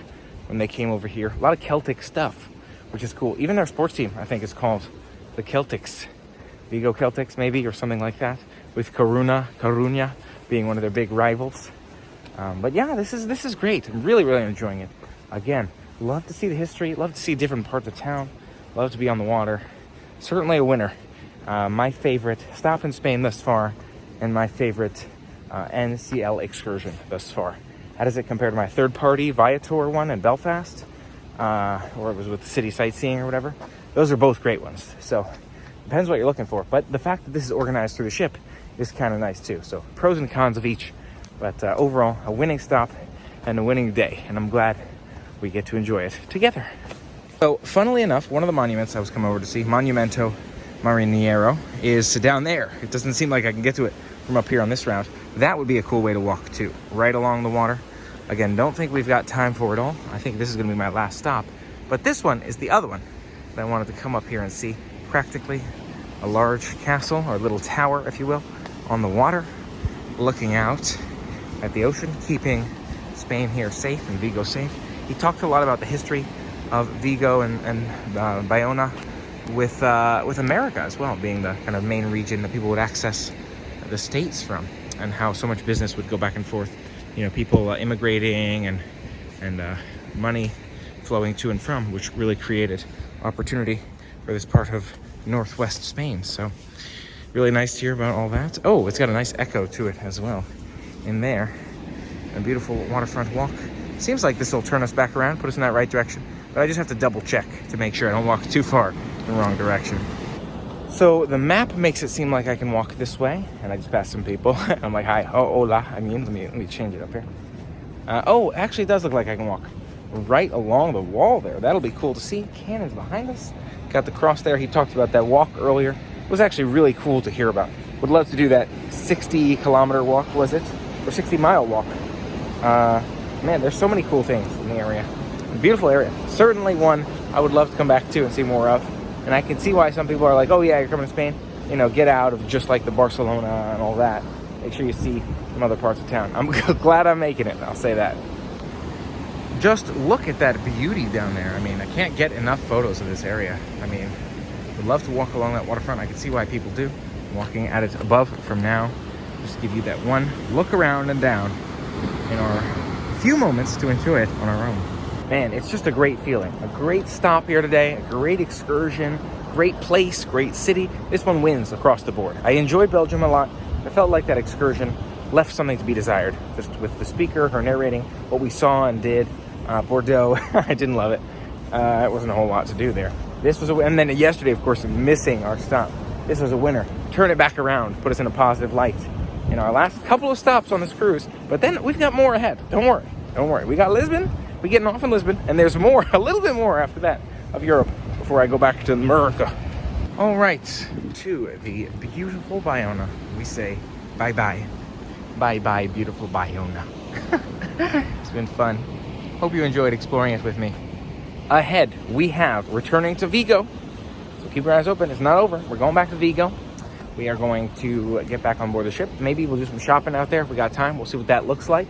Speaker 1: when they came over here. A lot of Celtic stuff, which is cool. Even their sports team, I think, is called the Celtics. Vigo Celtics, maybe, or something like that, with Coruña being one of their big rivals. But yeah, this is great. I'm really, really enjoying it. Again, love to see the history, love to see different parts of town, love to be on the water. Certainly a winner. My favorite stop in Spain thus far, and my favorite NCL excursion thus far. How does it compare to my third-party Viator one in Belfast? Or it was with city sightseeing or whatever. Those are both great ones. So, depends what you're looking for. But the fact that this is organized through the ship is kind of nice too. So, pros and cons of each. But overall, a winning stop and a winning day. And I'm glad we get to enjoy it together. So, funnily enough, one of the monuments I was coming over to see, Monumento Marinero, is down there. It doesn't seem like I can get to it from up here on this route. That would be a cool way to walk too, right along the water. Again, don't think we've got time for it all. I think this is going to be my last stop. But this one is the other one that I wanted to come up here and see. Practically a large castle, or a little tower, if you will, on the water, looking out at the ocean, keeping Spain here safe and Vigo safe. He talked a lot about the history of Vigo and Baiona with America as well, being the kind of main region that people would access the States from, and how so much business would go back and forth. You know, people immigrating and money flowing to and from, which really created opportunity for this part of northwest Spain. So really nice to hear about all that. Oh, it's got a nice echo to it as well in there. A beautiful waterfront walk. Seems like this will turn us back around, put us in that right direction, but I just have to double check to make sure I don't walk too far in the wrong direction. So the map makes it seem like I can walk this way, and I just passed some people. I'm like, hi, oh, hola. I mean, let me change it up here. Oh, actually it does look like I can walk right along the wall there. That'll be cool to see. Cannons behind us. Got the cross there. He talked about that walk earlier. It was actually really cool to hear about. Would love to do that 60-kilometer walk, was it? Or 60-mile walk. Man, there's so many cool things in the area. A beautiful area. Certainly one I would love to come back to and see more of. And I can see why some people are like, oh yeah, you're coming to Spain. You know, get out of just like the Barcelona and all that. Make sure you see some other parts of town. I'm glad I'm making it, I'll say that. Just look at that beauty down there. I mean, I can't get enough photos of this area. I mean, would love to walk along that waterfront. I can see why people do. Walking at it above from now. Just give you that one look around and down in our few moments to enjoy it on our own. Man, it's just a great feeling. A great stop here today, a great excursion, great place, great city. This one wins across the board. I enjoyed Belgium a lot. I felt like that excursion left something to be desired. Just with the speaker, her narrating what we saw and did. Bordeaux, I didn't love it. It wasn't a whole lot to do there. This was and then yesterday, of course, missing our stop. This was a winner. Turn it back around, put us in a positive light in our last couple of stops on this cruise. But then we've got more ahead. Don't worry. We got Lisbon. We're getting off in Lisbon, and there's more, a little bit more after that of Europe before I go back to America. All right, to the beautiful Baiona, we say bye-bye. Bye-bye, beautiful Baiona. It's been fun. Hope you enjoyed exploring it with me. Ahead, we have returning to Vigo. So keep your eyes open, it's not over. We're going back to Vigo. We are going to get back on board the ship. Maybe we'll do some shopping out there if we got time. We'll see what that looks like.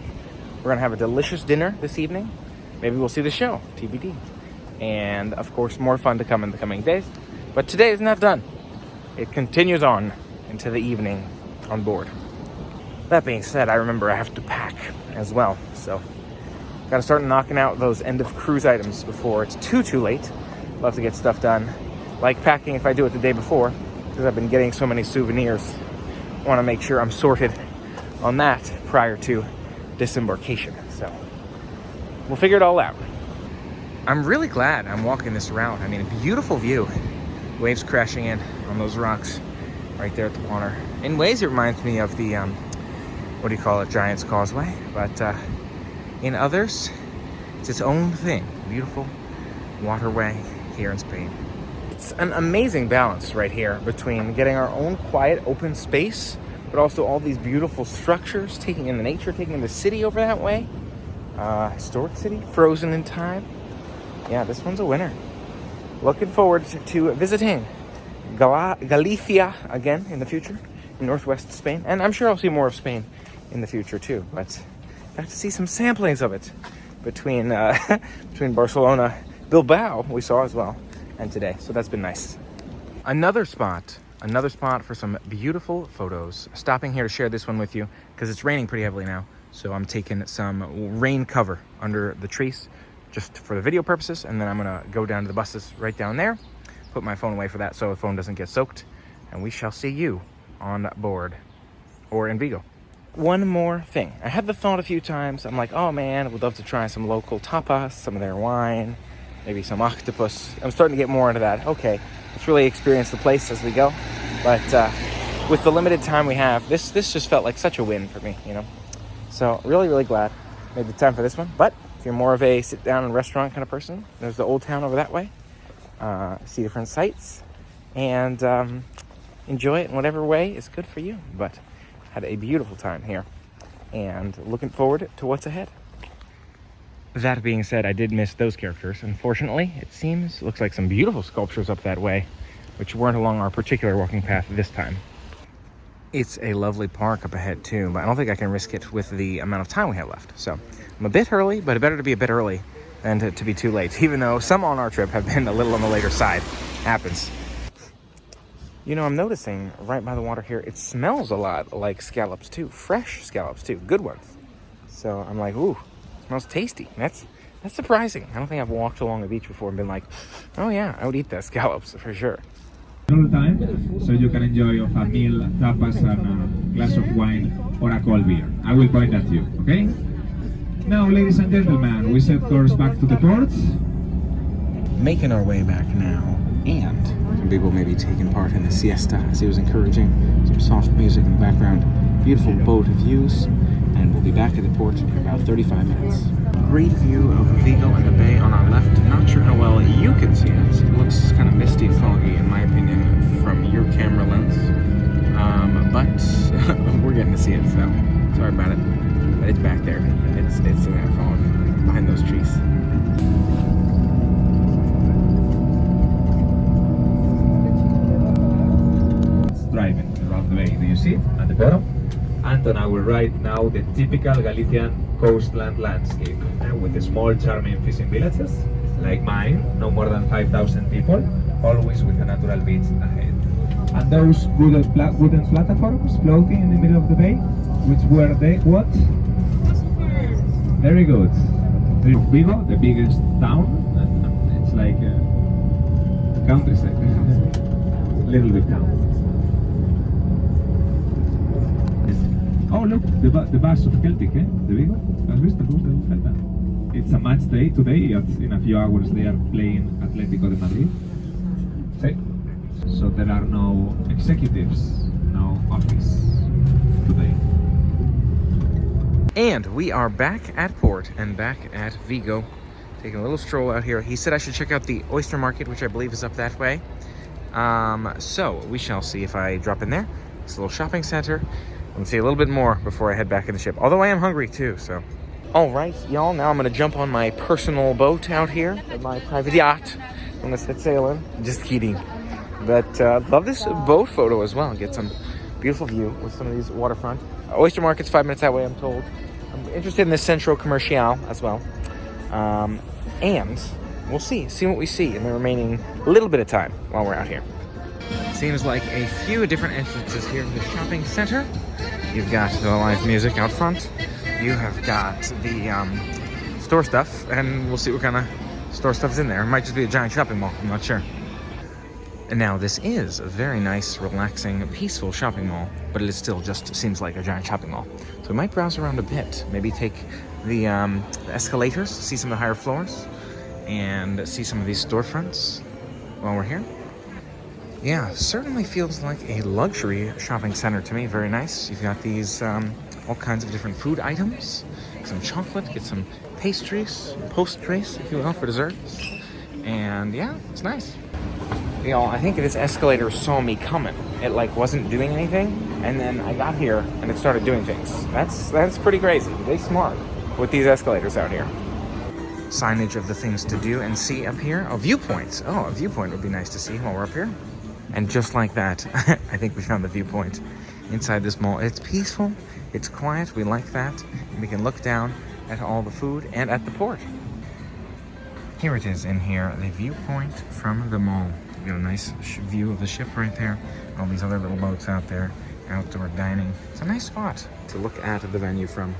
Speaker 1: We're gonna have a delicious dinner this evening. Maybe we'll see the show, TBD. And of course, more fun to come in the coming days. But today is not done. It continues on into the evening on board. That being said, I remember I have to pack as well. So, gotta start knocking out those end of cruise items before it's too late. Love to get stuff done. Like packing if I do it the day before, because I've been getting so many souvenirs. Want to make sure I'm sorted on that prior to disembarkation. So, we'll figure it all out. I'm really glad I'm walking this route. I mean, a beautiful view. Waves crashing in on those rocks right there at the water. In ways, it reminds me of the, what do you call it, Giant's Causeway. But in others, it's its own thing. Beautiful waterway here in Spain. It's an amazing balance right here between getting our own quiet, open space, but also all these beautiful structures, taking in the nature, taking in the city over that way. Historic city, frozen in time. Yeah, this one's a winner. Looking forward to visiting Galicia again in the future, in northwest Spain. And I'm sure I'll see more of Spain in the future too, but got to see some samplings of it between Barcelona, Bilbao, we saw as well, and today. So that's been nice. Another spot for some beautiful photos. Stopping here to share this one with you because it's raining pretty heavily now. So I'm taking some rain cover under the trees just for the video purposes, and then I'm gonna go down to the buses right down there, put my phone away for that so the phone doesn't get soaked, and we shall see you on board or in Vigo. One more thing. I had the thought a few times. I'm like, oh man, I would love to try some local tapas, some of their wine, maybe some octopus. I'm starting to get more into that. Okay, let's really experience the place as we go. But with the limited time we have, this just felt like such a win for me, you know? So really, really glad I made the time for this one. But if you're more of a sit down and restaurant kind of person, there's the old town over that way. See different sights and enjoy it in whatever way is good for you. But had a beautiful time here and looking forward to what's ahead. That being said, I did miss those characters. Unfortunately, it looks like some beautiful sculptures up that way, which weren't along our particular walking path this time. It's a lovely park up ahead too, but I don't think I can risk it with the amount of time we have left. So I'm a bit early, but better to be a bit early than to be too late, even though some on our trip have been a little on the later side. Happens. You know, I'm noticing right by the water here, it smells a lot like scallops too, fresh scallops too, good ones. So I'm like, ooh, smells tasty. That's surprising. I don't think I've walked along the beach before and been like, oh yeah, I would eat the scallops for sure.
Speaker 2: All the time, so you can enjoy of a meal, tapas, and a glass of wine or a cold beer. I will point at you, okay? Now, ladies and gentlemen, we set course back to the port.
Speaker 3: Making our way back now, and some people may be taking part in the siesta, as he was encouraging. Some soft music in the background, beautiful boat views, and we'll be back at the port in about 35 minutes. Great view of Vigo and the bay on our left. Not sure how well you can see it. It looks kind of misty and foggy, in my opinion, from your camera lens. But we're getting to see it, so sorry about it. But it's back there. It's in that fog behind those trees.
Speaker 2: Driving around the bay. Do you see it at the bottom? And on our right now, the typical Galician coastland landscape with the small charming fishing villages like mine, no more than 5,000 people, always with a natural beach ahead. And those wooden platforms floating in the middle of the bay, which were the what? Very good. Vigo, the biggest town, and it's like a countryside, little bit town. Oh look, the bus of Celtic, eh? The Vigo. ¿Has visto cómo te falta? It's a match day today. In a few hours they are playing Atlético de Madrid. Sí. So there are no executives, no office today.
Speaker 1: And we are back at port and back at Vigo, taking a little stroll out here. He said I should check out the oyster market, which I believe is up that way. So we shall see if I drop in there. It's a little shopping center. Let's see a little bit more before I head back in the ship. Although I am hungry too, so. All right, y'all, now I'm gonna jump on my personal boat out here, my private yacht. I'm gonna set sailing. Just kidding. But love this boat photo as well. Get some beautiful view with some of these waterfront. Oyster Market's 5 minutes that way, I'm told. I'm interested in the Centro Comercial as well. And we'll see what we see in the remaining little bit of time while we're out here. Seems like a few different entrances here in the shopping center. You've got the live music out front. You have got the store stuff, and we'll see what kind of store stuff's in there. It might just be a giant shopping mall, I'm not sure. And now this is a very nice, relaxing, peaceful shopping mall, but it still just seems like a giant shopping mall. So we might browse around a bit, maybe take the escalators, see some of the higher floors, and see some of these storefronts while we're here. Yeah, certainly feels like a luxury shopping center to me. Very nice. You've got these all kinds of different food items, some chocolate, get some pastries, postres, if you will, for desserts. And yeah, it's nice. Y'all, I think this escalator saw me coming. It like wasn't doing anything, and then I got here and it started doing things. That's pretty crazy. They smart with these escalators out here. Signage of the things to do and see up here. Oh, viewpoints. Oh, a viewpoint would be nice to see while we're up here. And just like that, I think we found the viewpoint inside this mall. It's peaceful, it's quiet, we like that. And we can look down at all the food and at the port. Here it is in here, the viewpoint from the mall. You got a nice view of the ship right there. All these other little boats out there, outdoor dining. It's a nice spot to look at the venue from.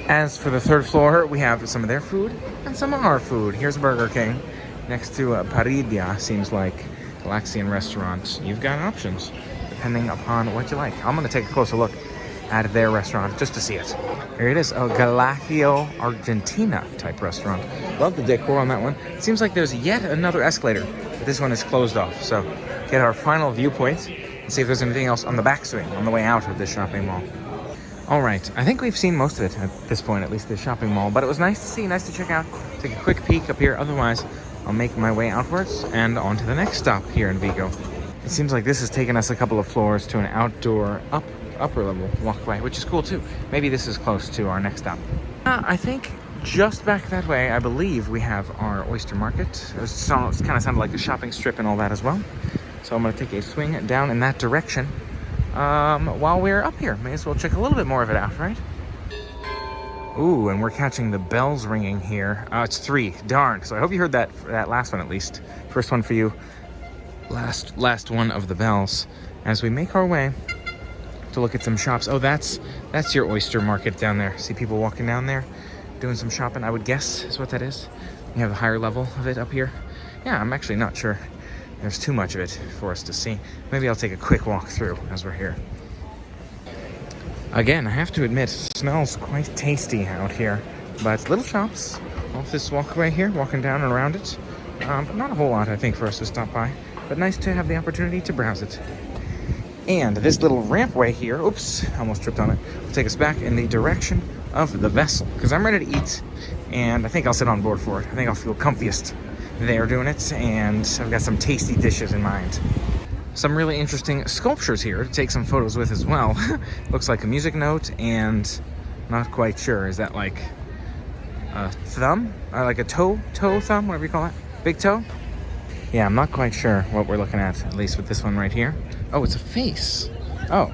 Speaker 1: As for the third floor, we have some of their food and some of our food. Here's Burger King next to Parida, seems like Galaxian restaurant. You've got options depending upon what you like. I'm gonna take a closer look at their restaurant just to see it. Here it is, a Galicia, Argentina type restaurant. Love the decor on that one. It seems like there's yet another escalator, but this one is closed off. So get our final viewpoint and see if there's anything else on the backswing on the way out of this shopping mall. All right, I think we've seen most of it at this point, at least the shopping mall, but it was nice to see, nice to check out, take a quick peek up here. Otherwise, I'll make my way outwards and on to the next stop here in Vigo. It seems like this has taken us a couple of floors to an outdoor upper level walkway, which is cool too. Maybe this is close to our next stop. I think just back that way, I believe we have our oyster market. It kind of sounded like a shopping strip and all that as well. So I'm gonna take a swing down in that direction while we're up here. May as well check a little bit more of it out, right? Ooh, and we're catching the bells ringing here. It's 3, darn. So I hope you heard that last one at least. First one for you, last one of the bells. As we make our way to look at some shops. Oh, that's your oyster market down there. See people walking down there doing some shopping, I would guess is what that is. You have the higher level of it up here. Yeah, I'm actually not sure there's too much of it for us to see. Maybe I'll take a quick walk through as we're here. Again, I have to admit, it smells quite tasty out here, but little shops off this walkway here, walking down and around it. Not a whole lot, I think, for us to stop by, but nice to have the opportunity to browse it. And this little rampway here, oops, almost tripped on it, will take us back in the direction of the vessel, because I'm ready to eat, and I think I'll sit on board for it. I think I'll feel comfiest there doing it, and I've got some tasty dishes in mind. Some really interesting sculptures here to take some photos with as well. Looks like a music note, and not quite sure. Is that like a thumb? Or like a toe thumb, whatever you call it? Big toe? Yeah, I'm not quite sure what we're looking at least with this one right here. Oh, it's a face. Oh,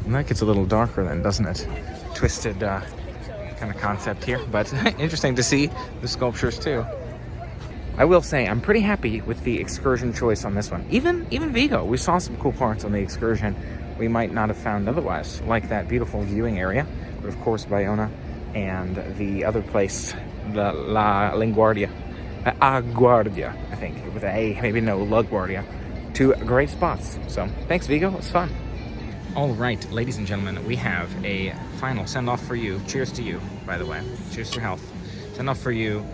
Speaker 1: and that gets a little darker then, doesn't it? Twisted kind of concept here, but interesting to see the sculptures too. I will say I'm pretty happy with the excursion choice on this one. Even Vigo, we saw some cool parts on the excursion we might not have found otherwise, like that beautiful viewing area, but of course Baiona and the other place, the Guardia, Guardia, I think, with an A, maybe no, La Guardia. 2 great spots. So thanks, Vigo, it was fun. All right, ladies and gentlemen, we have a final send-off for you. Cheers to you, by the way. Cheers to your health. Send-off for you.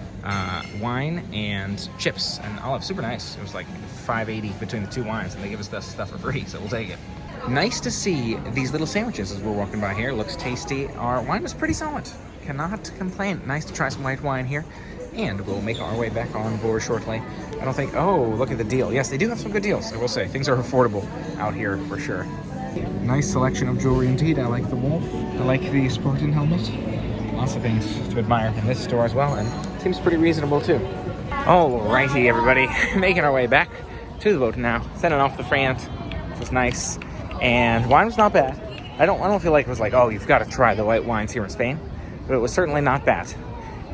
Speaker 1: Wine and chips and olive, super nice. It was like $5.80 between the 2 wines, and they give us that stuff for free, so we'll take it. Nice to see these little sandwiches as we're walking by here. Looks tasty. Our wine was pretty solid. Cannot complain. Nice to try some white wine here, and we'll make our way back on board shortly. I don't think. Oh, look at the deal. Yes, they do have some good deals. I will say things are affordable out here for sure. Nice selection of jewelry indeed. I like the wolf. I like the Spartan helmet. Lots of things to admire in this store as well, and seems pretty reasonable too. Alrighty, everybody, making our way back to the boat now. Sending off the Frant, which was nice, and wine was not bad. I don't feel like it was like, oh, you've got to try the white wines here in Spain, but it was certainly not bad.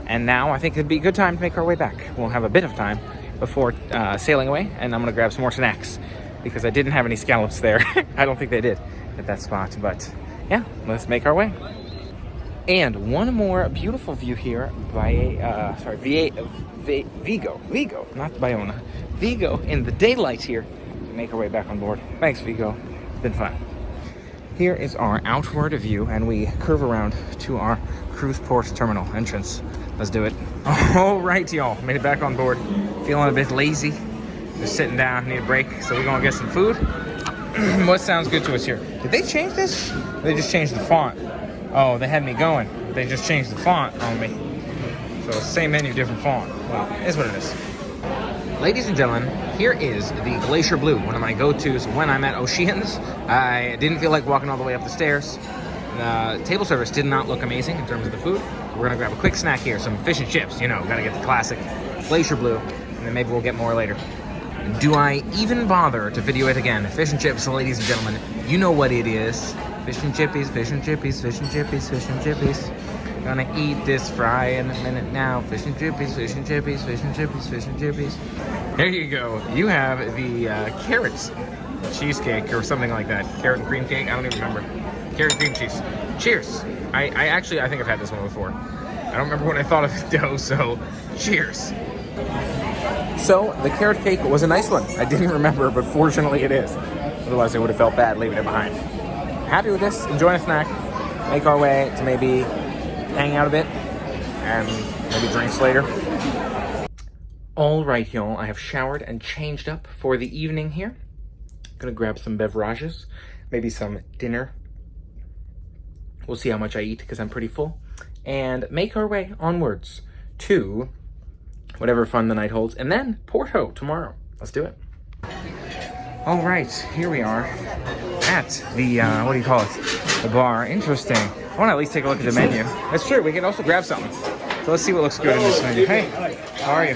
Speaker 1: And now I think it'd be a good time to make our way back. We'll have a bit of time before sailing away, and I'm gonna grab some more snacks because I didn't have any scallops there. I don't think they did at that spot, but yeah, let's make our way. And one more beautiful view here by, Vigo, not Baiona. Vigo in the daylight here to make our way back on board. Thanks, Vigo. It's been fun. Here is our outward view, and we curve around to our cruise port terminal entrance. Let's do it. All right, y'all. Made it back on board. Feeling a bit lazy. Just sitting down, need a break. So we're gonna get some food. What sounds good to us here? Did they change this? Or they just changed the font? Oh, they had me going. They just changed the font on me. So same menu, different font. Well, it is what it is. Ladies and gentlemen, here is the Glacier Blue, one of my go-tos when I'm at Oceans. I didn't feel like walking all the way up the stairs. The table service did not look amazing in terms of the food. We're gonna grab a quick snack here, some fish and chips. You know, gotta get the classic Glacier Blue, and then maybe we'll get more later. Do I even bother to video it again? Fish and chips, ladies and gentlemen, you know what it is. Fish and chippies, fish and chippies, fish and chippies, fish and chippies. Gonna eat this fry in a minute now. Fish and chippies, fish and chippies, fish and chippies, fish and chippies. There you go. You have the carrot cheesecake or something like that. Carrot and cream cake, I don't even remember. Carrot cream cheese. Cheers. I think I've had this one before. I don't remember when I thought of it though, so cheers. So the carrot cake was a nice one. I didn't remember, but fortunately it is. Otherwise I would have felt bad leaving it behind. Happy with this, enjoying a snack. Make our way to maybe hang out a bit and maybe drinks later. All right, y'all, I have showered and changed up for the evening here. Gonna grab some beverages, maybe some dinner. We'll see how much I eat because I'm pretty full. And make our way onwards to whatever fun the night holds. And then Porto tomorrow. Let's do it. All right, here we are at the, what do you call it? The bar. Interesting. I want to at least take a look at the menu. That's true, we can also grab something. So let's see what looks good in this menu. Hey, how are you?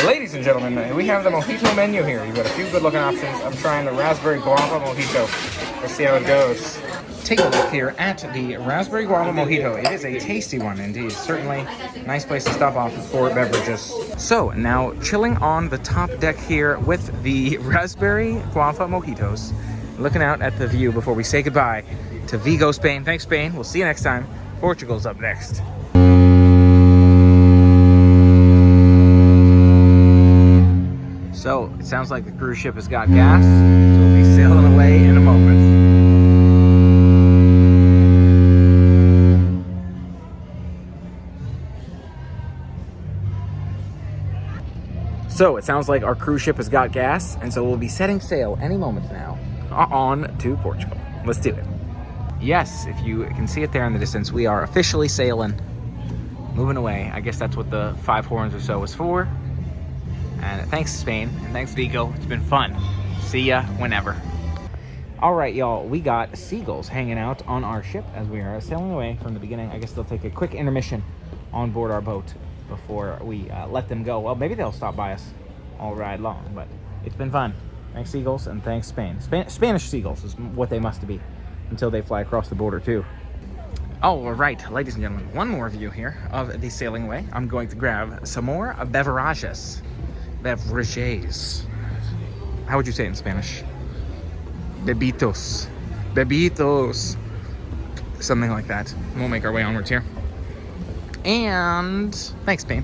Speaker 1: Ladies and gentlemen, we have the mojito menu here. You've got a few good looking options. I'm trying the raspberry guava mojito. Let's see how it goes. Take a look here at the raspberry guava mojito. It is a tasty one indeed. Certainly a nice place to stop off for beverages. So now chilling on the top deck here with the raspberry guava mojitos. Looking out at the view before we say goodbye to Vigo, Spain. Thanks, Spain. We'll see you next time. Portugal's up next. So, it sounds like the cruise ship has got gas, so we'll be sailing away in a moment. So, it sounds like our cruise ship has got gas, and so we'll be setting sail any moment now on to Portugal. Let's do it. Yes, if you can see it there in the distance, we are officially sailing, moving away. I guess that's what the 5 horns or so was for. And thanks, Spain, and thanks, Vigo. It's been fun. See ya whenever. All right, y'all, we got seagulls hanging out on our ship as we are sailing away from the beginning. I guess they'll take a quick intermission on board our boat before we let them go. Well, maybe they'll stop by us all ride long, but it's been fun. Thanks, seagulls, and thanks, Spain. Spanish seagulls is what they must be until they fly across the border, too. All right, ladies and gentlemen, one more view here of the sailing away. I'm going to grab some more beverages. Beverages. How would you say it in Spanish? Bebitos. Bebitos. Something like that. We'll make our way onwards here. And thanks, Spain.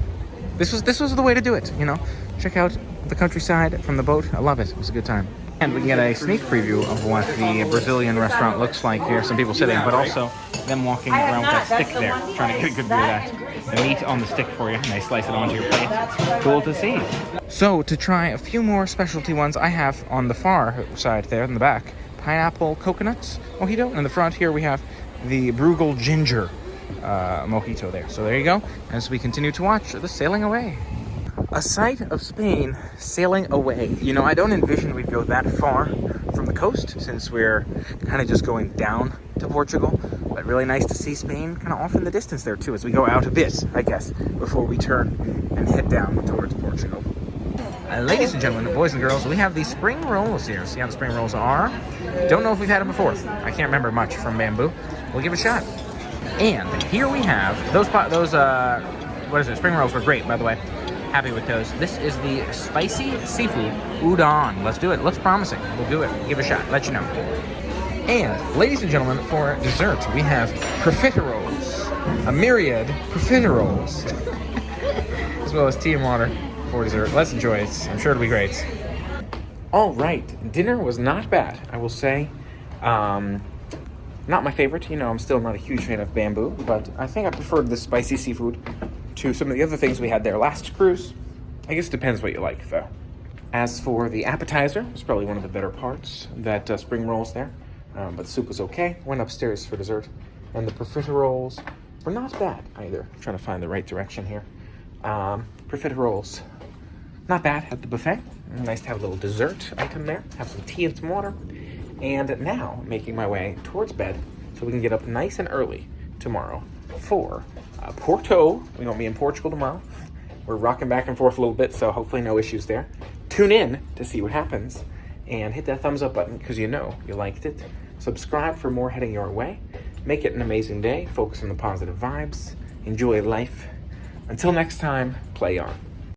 Speaker 1: This was the way to do it, you know. Check out the countryside from the boat. I love it. It was a good time. And we can get a sneak preview of what the Brazilian restaurant looks like here. Some people sitting, but also them walking around with that stick there, trying to get a good view of that. The meat on the stick for you, and they slice it onto your plate. It's cool to see. So to try a few more specialty ones, I have on the far side there in the back, pineapple coconut mojito. And in the front here we have the Brugal ginger mojito there. So there you go, as we continue to watch the sailing away. A sight of Spain sailing away. You know, I don't envision we'd go that far from the coast since we're kind of just going down to Portugal. But really nice to see Spain kind of off in the distance there too as we go out a bit, I guess, before we turn and head down towards Portugal. Ladies and gentlemen, boys and girls, we have the spring rolls here. See how the spring rolls are? Don't know if we've had them before. I can't remember much from Bamboo. We'll give it a shot. And here we have those spring rolls were great, by the way. Happy with those. This is the spicy seafood udon. Let's do it. Looks promising. We'll do it. Give it a shot. Let you know. And ladies and gentlemen, for dessert, we have profiteroles. A myriad profiteroles. As well as tea and water for dessert. Let's enjoy it. I'm sure it'll be great. All right. Dinner was not bad, I will say. Not my favorite. You know, I'm still not a huge fan of Bamboo, but I think I preferred the spicy seafood to some of the other things we had there last cruise. I guess it depends what you like, though. As for the appetizer, it's probably one of the better parts, that spring rolls there. But the soup was okay. Went upstairs for dessert. And the profiteroles were not bad either. I'm trying to find the right direction here. Profiteroles, not bad at the buffet. Nice to have a little dessert item there. Have some tea and some water. And now, making my way towards bed so we can get up nice and early tomorrow for Porto. We won't be in Portugal tomorrow. We're rocking back and forth a little bit, so hopefully no issues there. Tune in to see what happens. And hit that thumbs up button because you know you liked it. Subscribe for more heading your way. Make it an amazing day. Focus on the positive vibes. Enjoy life. Until next time, play on.